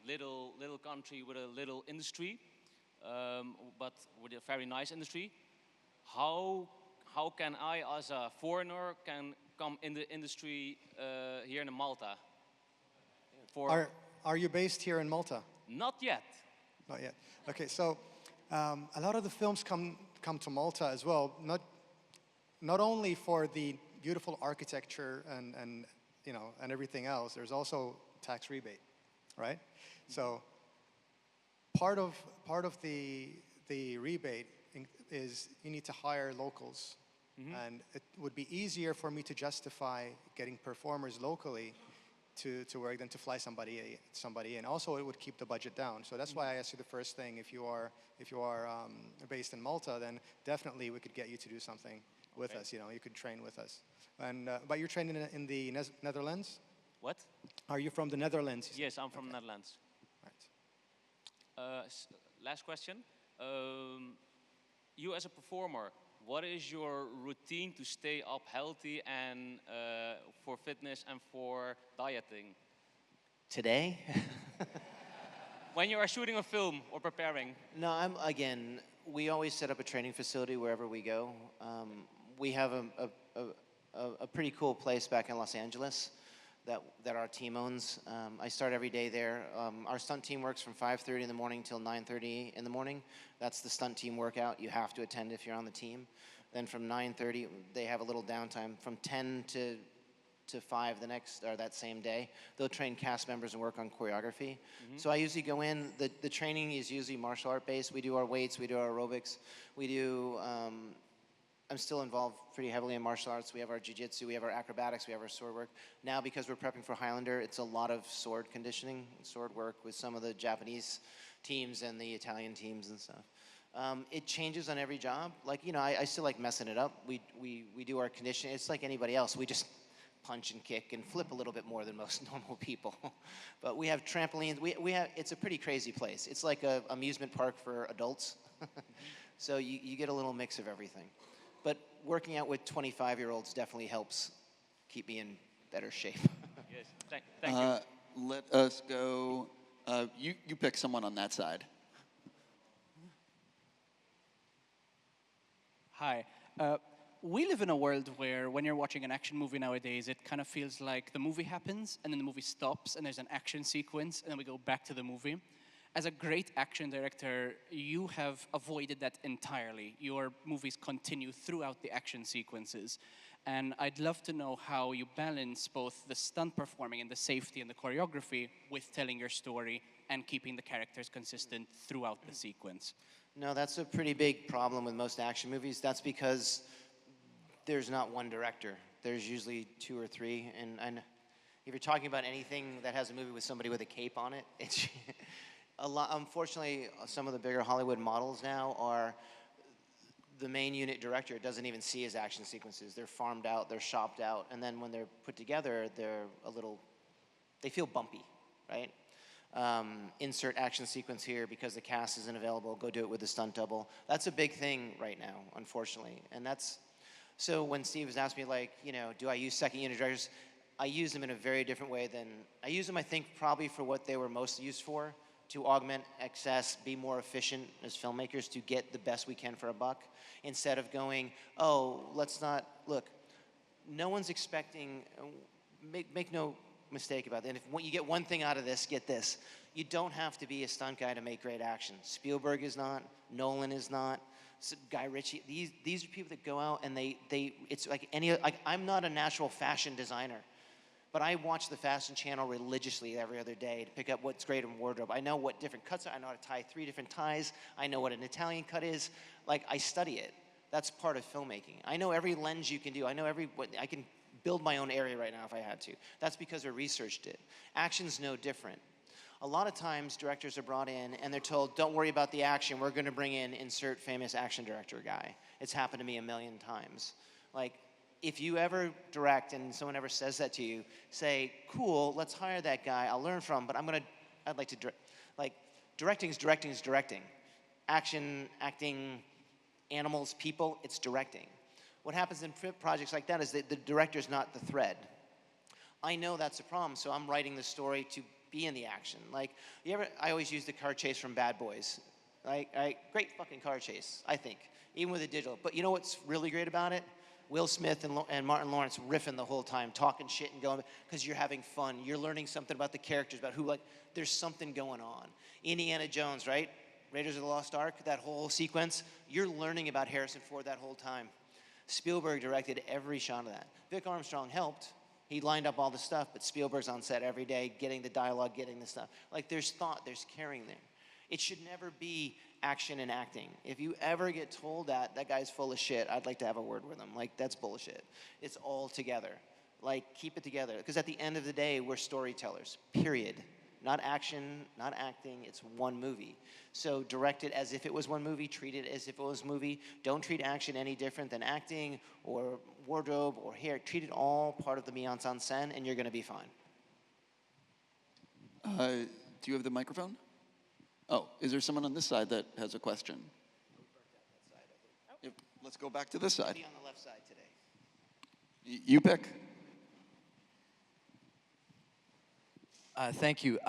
Speaker 5: little country with a little industry, but with a very nice industry. How can I, as a foreigner, can come in the industry here in Malta?
Speaker 3: Are you based here in Malta?
Speaker 5: Not yet.
Speaker 3: Not yet. Okay, so a lot of the films come to Malta as well, not only for the beautiful architecture and everything else. There's also tax rebate, right? So part of the rebate is you need to hire locals. Mm-hmm. And it would be easier for me to justify getting performers locally to work than to fly somebody in. Also, it would keep the budget down. So that's why I asked you the first thing. If you are based in Malta, then definitely we could get you to do something with us. You could train with us. And but you're trained in the Netherlands?
Speaker 5: What?
Speaker 3: Are you from the Netherlands?
Speaker 5: Yes, I'm from Netherlands.
Speaker 3: Right.
Speaker 5: Last question. You as a performer, what is your routine to stay up healthy and for fitness and for dieting?
Speaker 2: Today?
Speaker 5: when you are shooting a film or preparing?
Speaker 2: No, again, we always set up a training facility wherever we go. We have a pretty cool place back in Los Angeles that our team owns. I start every day there. Our stunt team works from 5:30 in the morning till 9:30 in the morning. That's the stunt team workout. You have to attend if you're on the team. Then from 9:30, they have a little downtime. From 10 to 5 that same day, they'll train cast members and work on choreography. So I usually go in, the training is usually martial art based. We do our weights, we do our aerobics, we do, I'm still involved pretty heavily in martial arts. We have our jiu-jitsu, we have our acrobatics, we have our sword work. Now because we're prepping for Highlander, it's a lot of sword conditioning, sword work with some of the Japanese teams and the Italian teams and stuff. It changes on every job. Like, I still like messing it up. We do our conditioning. It's like anybody else. We just punch and kick and flip a little bit more than most normal people. But we have trampolines. It's a pretty crazy place. It's like an amusement park for adults. So you get a little mix of everything. But working out with 25-year-olds definitely helps keep me in better shape.
Speaker 5: Yes, thank you.
Speaker 1: Let us go. You pick someone on that side.
Speaker 6: Hi. We live in a world where when you're watching an action movie nowadays, it kind of feels like the movie happens and then the movie stops and there's an action sequence and then we go back to the movie. As a great action director, you have avoided that entirely. Your movies continue throughout the action sequences. And I'd love to know how you balance both the stunt performing and the safety and the choreography with telling your story and keeping the characters consistent throughout the sequence.
Speaker 2: No, that's a pretty big problem with most action movies. That's because there's not one director. There's usually 2 or 3. And if you're talking about anything that has a movie with somebody with a cape on it, it's a lot. Unfortunately, some of the bigger Hollywood models now are the main unit director doesn't even see his action sequences. They're farmed out, they're shopped out, and then when they're put together, they feel bumpy, right? Insert action sequence here because the cast isn't available, go do it with the stunt double. That's a big thing right now, unfortunately. And so when Steve was asking me, like, do I use second unit directors? I use them in a very different way I use them, I think, probably for what they were most used for, to augment excess, be more efficient as filmmakers to get the best we can for a buck, instead of going, look, no one's expecting, make no mistake about that. And if you get one thing out of this, get this. You don't have to be a stunt guy to make great action. Spielberg is not, Nolan is not, Guy Ritchie. These are people that go out and it's like I'm not a natural fashion designer, but I watch the fashion channel religiously every other day to pick up what's great in wardrobe. I know what different cuts are. I know how to tie 3 different ties. I know what an Italian cut is. Like, I study it. That's part of filmmaking. I know every lens you can do. I know I can build my own area right now if I had to. That's because I researched it. Action's no different. A lot of times directors are brought in and they're told, don't worry about the action, we're gonna bring in insert famous action director guy. It's happened to me a million times. Like, if you ever direct and someone ever says that to you, say, cool, let's hire that guy, I'll learn from, but I'd like to direct. Like, directing is directing. Action, acting, animals, people, it's directing. What happens in projects like that is that the director's not the thread. I know that's a problem, so I'm writing the story to be in the action. Like, I always use the car chase from Bad Boys. Great fucking car chase, I think, even with the digital. But you know what's really great about it? Will Smith and Martin Lawrence riffing the whole time, talking shit and going, because you're having fun. You're learning something about the characters, about who, there's something going on. Indiana Jones, right? Raiders of the Lost Ark, that whole sequence, you're learning about Harrison Ford that whole time. Spielberg directed every shot of that. Vic Armstrong helped. He lined up all the stuff, but Spielberg's on set every day, getting the dialogue, getting the stuff. Like, there's thought, there's caring there. It should never be action and acting. If you ever get told that guy's full of shit, I'd like to have a word with him. Like, that's bullshit. It's all together. Like, keep it together. Because at the end of the day, we're storytellers, period. Not action, not acting, it's one movie. So direct it as if it was one movie, treat it as if it was a movie. Don't treat action any different than acting or wardrobe or hair. Treat it all part of the mise en scène and you're gonna be fine.
Speaker 1: Do you have the microphone? Oh, is there someone on this side that has a question? Let's go back to this side.
Speaker 2: Be on the left side today.
Speaker 1: You pick.
Speaker 7: Thank you.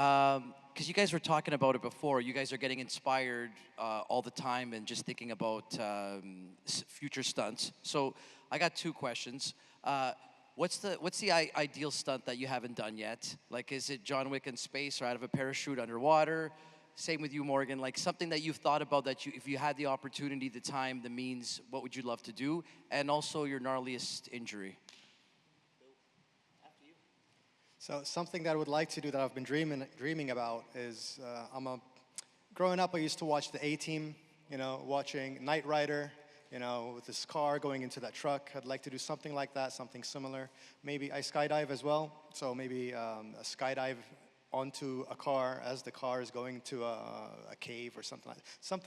Speaker 7: because you guys were talking about it before, you guys are getting inspired all the time and just thinking about future stunts. So I got two questions. What's the ideal stunt that you haven't done yet? Like, is it John Wick in space or out of a parachute underwater? Same with you, Morgan. Like something that you've thought about that if you had the opportunity, the time, the means, what would you love to do? And also your gnarliest injury.
Speaker 3: So something that I would like to do that I've been dreaming about is growing up I used to watch the A-Team, watching Knight Rider, with this car going into that truck. I'd like to do something like that, something similar. Maybe I skydive as well, so maybe a skydive onto a car as the car is going to a cave or something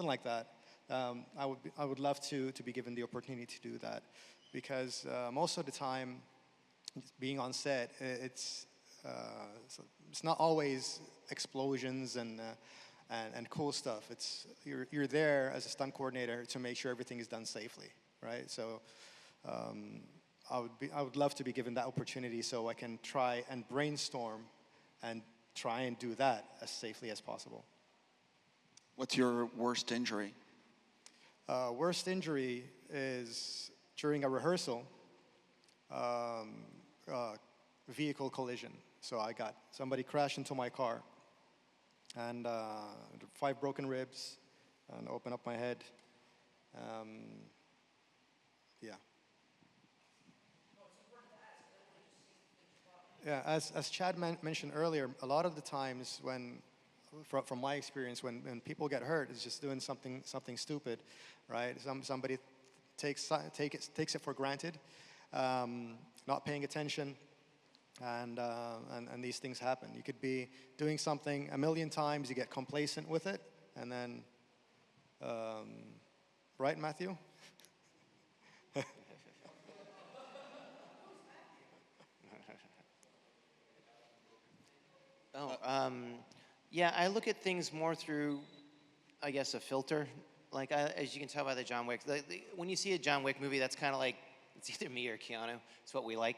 Speaker 3: like that. I would love to be given the opportunity to do that, because most of the time, being on set, it's not always explosions and cool stuff. It's you're there as a stunt coordinator to make sure everything is done safely, right? So I would love to be given that opportunity so I can try and brainstorm and try and do that as safely as possible.
Speaker 1: What's your worst injury?
Speaker 3: Worst injury is during a rehearsal, vehicle collision. So I got somebody crashed into my car, and 5 broken ribs, and open up my head. Yeah. Yeah, as Chad mentioned earlier, a lot of the times from my experience, when people get hurt, it's just doing something stupid, right? Somebody takes it for granted, not paying attention, and these things happen. You could be doing something a million times, you get complacent with it, and then, right, Matthew?
Speaker 2: Yeah, I look at things more through, I guess, a filter. Like, as you can tell by the John Wick, when you see a John Wick movie, that's kind of like, it's either me or Keanu. It's what we like.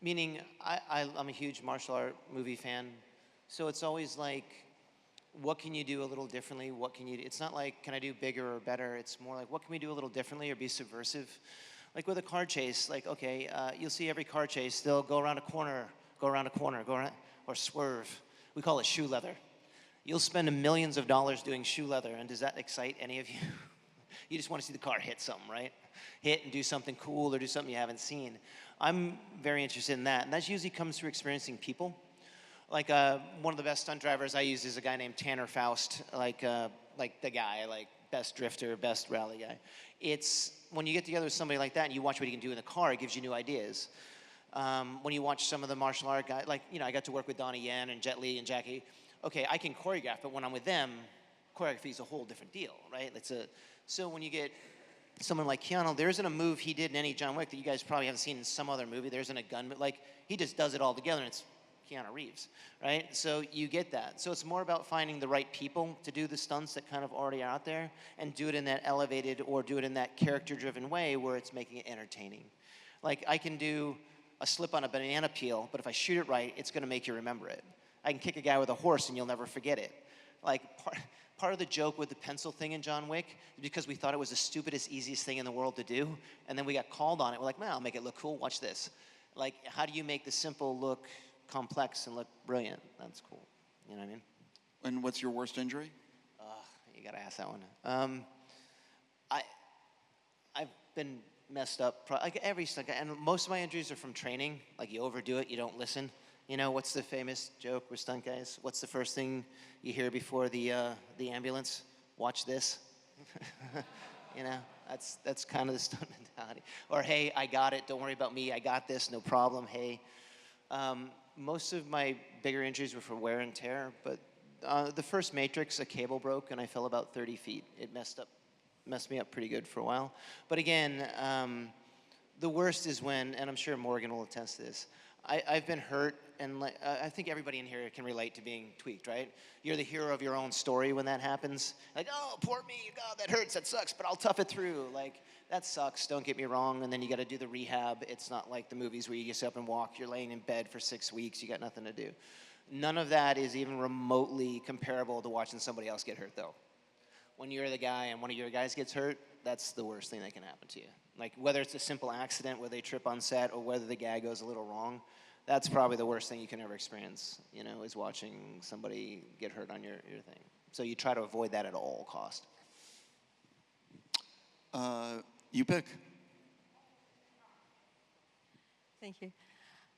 Speaker 2: Meaning, I'm a huge martial art movie fan, so it's always like, what can you do a little differently? What can you do? It's not like, can I do bigger or better? It's more like, what can we do a little differently or be subversive? Like with a car chase, like, okay, you'll see every car chase, they'll go around a corner, or swerve. We call it shoe leather. You'll spend millions of dollars doing shoe leather, and does that excite any of you? You just want to see the car hit something, right? Hit and do something cool or do something you haven't seen. I'm very interested in that, and that usually comes through experiencing people. Like one of the best stunt drivers I use is a guy named Tanner Faust, like the guy, like best drifter, best rally guy. It's when you get together with somebody like that and you watch what he can do in the car, it gives you new ideas. When you watch some of the martial art guys, like, I got to work with Donnie Yen and Jet Li and Jackie. Okay, I can choreograph, but when I'm with them, choreography is a whole different deal, right? So when you get someone like Keanu, there isn't a move he did in any John Wick that you guys probably haven't seen in some other movie. There isn't a gun, but like, he just does it all together, and it's Keanu Reeves, right? So you get that. So it's more about finding the right people to do the stunts that kind of already are out there and do it in that elevated or do it in that character-driven way where it's making it entertaining. Like, I can do a slip on a banana peel, but if I shoot it right, it's gonna make you remember it. I can kick a guy with a horse and you'll never forget it. Like, part of the joke with the pencil thing in John Wick is because we thought it was the stupidest, easiest thing in the world to do, and then we got called on it. We're like, man, I'll make it look cool, watch this. Like, how do you make the simple look complex and look brilliant? That's cool, you know what I mean?
Speaker 1: And what's your worst injury?
Speaker 2: You gotta ask that one. I've been messed up, like every stunt guy, and most of my injuries are from training. Like, you overdo it, you don't listen. What's the famous joke with stunt guys? What's the first thing you hear before the ambulance? Watch this. That's kind of the stunt mentality. Or, hey, I got it, don't worry about me, I got this, no problem, hey. Most of my bigger injuries were for wear and tear, but the first Matrix, a cable broke and I fell about 30 feet. It messed me up pretty good for a while. But again, the worst is when, and I'm sure Morgan will attest to this, I've been hurt, and I think everybody in here can relate to being tweaked, right? You're the hero of your own story when that happens. Like, oh, poor me, God, that hurts, that sucks, but I'll tough it through. Like, that sucks, don't get me wrong, and then you gotta do the rehab. It's not like the movies where you just up and walk. You're laying in bed for 6 weeks, you got nothing to do. None of that is even remotely comparable to watching somebody else get hurt, though. When you're the guy and one of your guys gets hurt, that's the worst thing that can happen to you. Like, whether it's a simple accident where they trip on set or whether the gag goes a little wrong, that's probably the worst thing you can ever experience, you know, is watching somebody get hurt on your thing. So you try to avoid that at all cost.
Speaker 1: You pick.
Speaker 8: Thank you.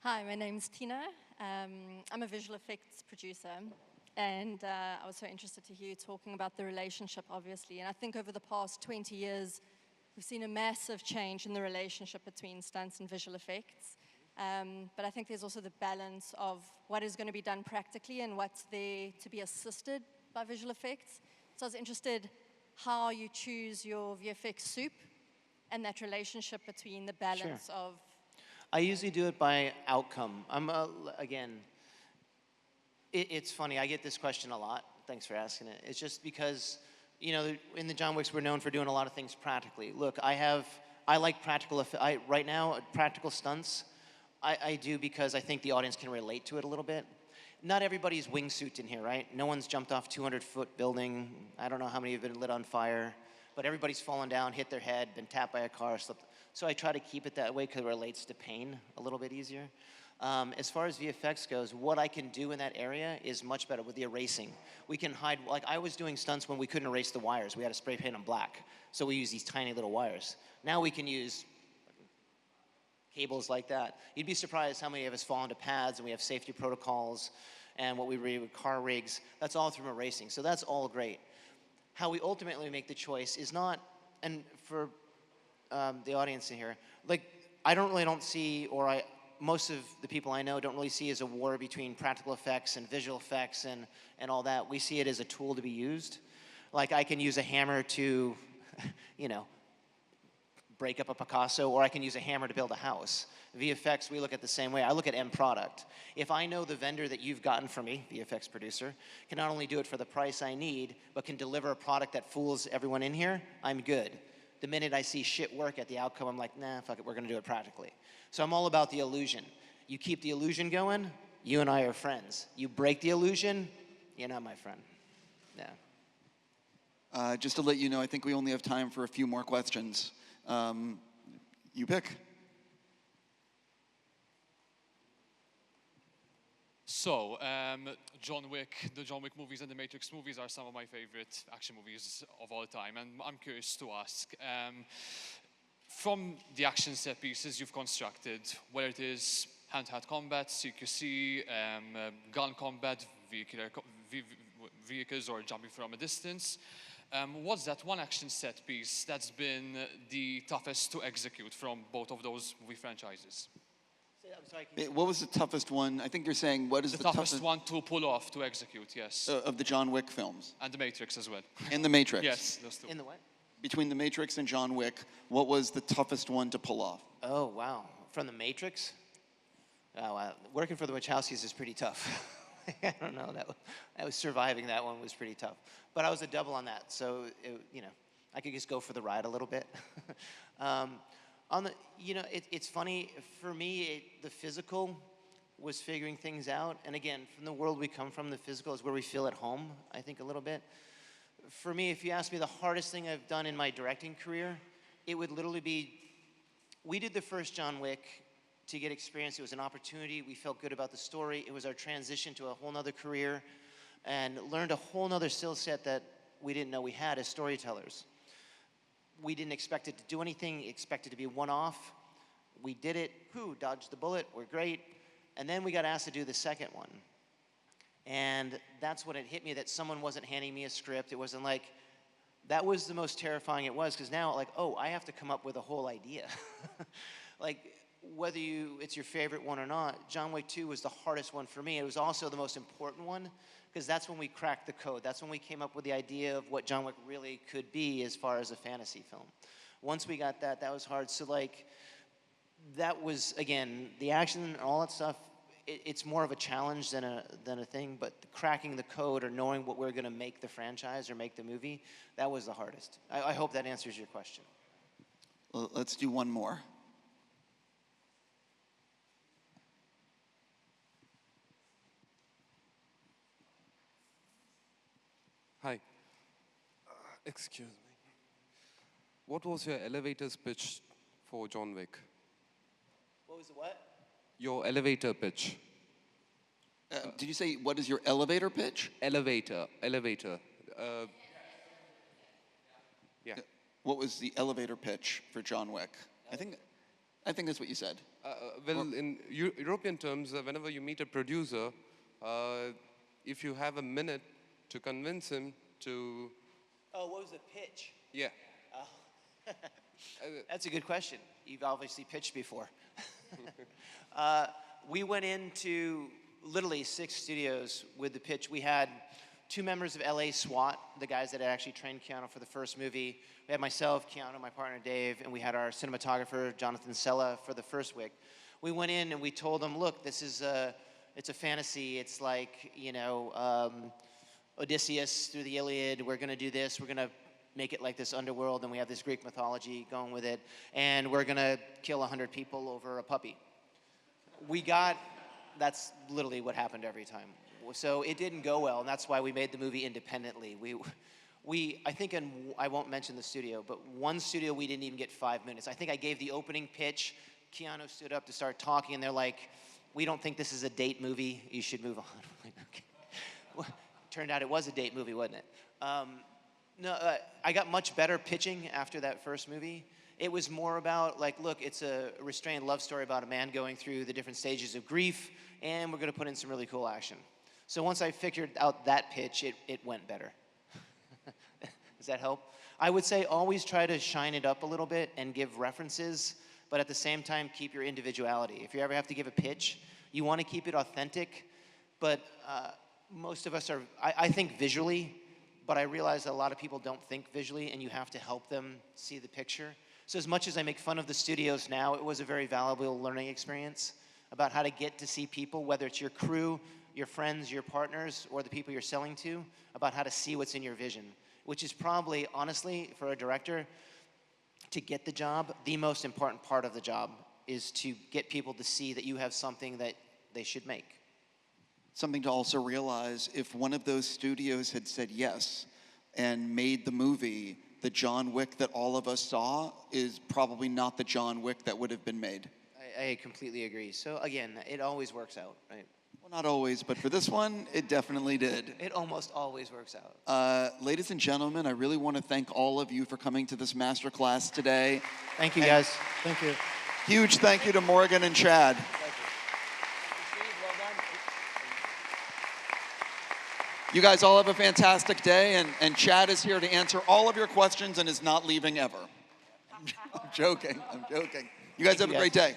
Speaker 8: Hi, my name's Tina. I'm a visual effects producer, and I was so interested to hear you talking about the relationship, obviously. And I think over the past 20 years, we've seen a massive change in the relationship between stunts and visual effects. But I think there's also the balance of what is going to be done practically and what's there to be assisted by visual effects. So I was interested how you choose your VFX soup and that relationship between the balance of...
Speaker 2: I usually do it by outcome. Again, it's funny, I get this question a lot. Thanks for asking it. It's just because, you know, in the John Wicks, we're known for doing a lot of things practically. Look, I like practical, right now, practical stunts, I do because I think the audience can relate to it a little bit. Not everybody's wingsuit in here, right? No one's jumped off 200-foot building. I don't know how many have been lit on fire, but everybody's fallen down, hit their head, been tapped by a car, slipped. So I try to keep it that way because it relates to pain a little bit easier. As far as VFX goes, what I can do in that area is much better with the erasing. We can hide, like I was doing stunts when we couldn't erase the wires. We had to spray paint them black. So we use these tiny little wires. Now we can use cables like that. You'd be surprised how many of us fall into pads, and we have safety protocols and what we read with car rigs. That's all through erasing. So that's all great. How we ultimately make the choice is not, and for the audience in here, like I don't see, or most of the people I know don't really see as a war between practical effects and visual effects and all that. We see it as a tool to be used. Like I can use a hammer to, you know, break up a Picasso, or I can use a hammer to build a house. VFX, we look at the same way. I look at end product. If I know the vendor that you've gotten for me, VFX producer, can not only do it for the price I need, but can deliver a product that fools everyone in here, I'm good. The minute I see shit work at the outcome, I'm like, nah, fuck it, we're gonna do it practically. So I'm all about the illusion. You keep the illusion going, you and I are friends. You break the illusion, you're not my friend. Yeah.
Speaker 1: Just to let you know, I think we only have time for a few more questions. You pick.
Speaker 9: So, John Wick, the John Wick movies and the Matrix movies are some of my favorite action movies of all time. And I'm curious to ask, from the action set pieces you've constructed, whether it is hand-to-hand combat, CQC, gun combat, vehicles or jumping from a distance, what's that one action set piece that's been the toughest to execute from both of those movie franchises?
Speaker 1: What was the toughest one? I think you're saying what is the
Speaker 9: toughest one to pull off, to execute, yes.
Speaker 1: Of the John Wick films?
Speaker 9: And the Matrix as well.
Speaker 1: And the Matrix?
Speaker 9: Yes, those two.
Speaker 2: In the what?
Speaker 1: Between the Matrix and John Wick, what was the toughest one to pull off?
Speaker 2: Oh, wow. From the Matrix? Oh, wow. Working for the Wachowskis is pretty tough. I don't know. That was surviving that one was pretty tough. But I was a double on that, so you know, I could just go for the ride a little bit. It's funny for me. The physical was figuring things out, and again, from the world we come from, the physical is where we feel at home. I think a little bit. For me, if you ask me the hardest thing I've done in my directing career, it would literally be. We did the first John Wick to get experience. It was an opportunity. We felt good about the story. It was our transition to a whole nother career and learned a whole nother skill set that we didn't know we had as storytellers. We didn't expect it to do anything, expect it to be one-off. We did it, dodged the bullet, we're great. And then we got asked to do the second one. And that's when it hit me that someone wasn't handing me a script. It wasn't like, that was the most terrifying it was, because now, like, oh, I have to come up with a whole idea. Like, whether it's your favorite one or not, John Wick 2 was the hardest one for me. It was also the most important one, because that's when we cracked the code. That's when we came up with the idea of what John Wick really could be as far as a fantasy film. Once we got that was hard. So, like, that was, again, the action and all that stuff, it's more of a challenge than a thing, but cracking the code or knowing what we're going to make the franchise or make the movie, that was the hardest. I hope that answers your question.
Speaker 1: Well, let's do one more.
Speaker 10: Hi. Excuse me. What was your elevator's pitch for John Wick?
Speaker 2: What was the what?
Speaker 10: Your elevator pitch.
Speaker 1: Did you say, what is your elevator pitch?
Speaker 10: Elevator. Yeah.
Speaker 1: What was the elevator pitch for John Wick? I think that's what you said.
Speaker 10: Well, in European terms, whenever you meet a producer, if you have a minute to convince him to...
Speaker 2: Oh, what was the pitch?
Speaker 10: Yeah.
Speaker 2: Oh. That's a good question. You've obviously pitched before. We went into literally 6 studios with the pitch. We had 2 members of LA SWAT, the guys that had actually trained Keanu for the first movie. We had myself, Keanu, my partner Dave, and we had our cinematographer, Jonathan Sella, for the first Wick. We went in and we told them, look, this is it's a fantasy. It's like, you know, Odysseus through the Iliad. We're going to do this. We're going to make it like this underworld, and we have this Greek mythology going with it, and we're going to kill 100 people over a puppy. That's literally what happened every time. So it didn't go well, and that's why we made the movie independently. I think, I won't mention the studio, but one studio we didn't even get 5 minutes. I think I gave the opening pitch. Keanu stood up to start talking, and they're like, we don't think this is a date movie. You should move on. I'm like, okay. Well, turned out it was a date movie, wasn't it? I got much better pitching after that first movie. It was more about, like, look, it's a restrained love story about a man going through the different stages of grief, and we're going to put in some really cool action. So once I figured out that pitch, it went better. Does that help? I would say always try to shine it up a little bit and give references, but at the same time, keep your individuality. If you ever have to give a pitch, you want to keep it authentic, but most of us are, I think visually, but I realize that a lot of people don't think visually, and you have to help them see the picture. So as much as I make fun of the studios now, it was a very valuable learning experience about how to get to see people, whether it's your crew, your friends, your partners, or the people you're selling to, about how to see what's in your vision, which is probably, honestly, for a director, to get the job, the most important part of the job is to get people to see that you have something that they should make.
Speaker 1: Something to also realize, if one of those studios had said yes and made the movie, the John Wick that all of us saw is probably not the John Wick that would have been made.
Speaker 2: I completely agree. So again, it always works out, right?
Speaker 1: Well, not always, but for this one, it definitely did.
Speaker 2: It almost always works out.
Speaker 1: Ladies and gentlemen, I really want to thank all of you for coming to this masterclass today.
Speaker 2: Thank you, guys.
Speaker 3: Thank you.
Speaker 1: Huge thank you to Morgan and Chad. You guys all have a fantastic day, and Chad is here to answer all of your questions and is not leaving ever. I'm joking. You guys have a great day.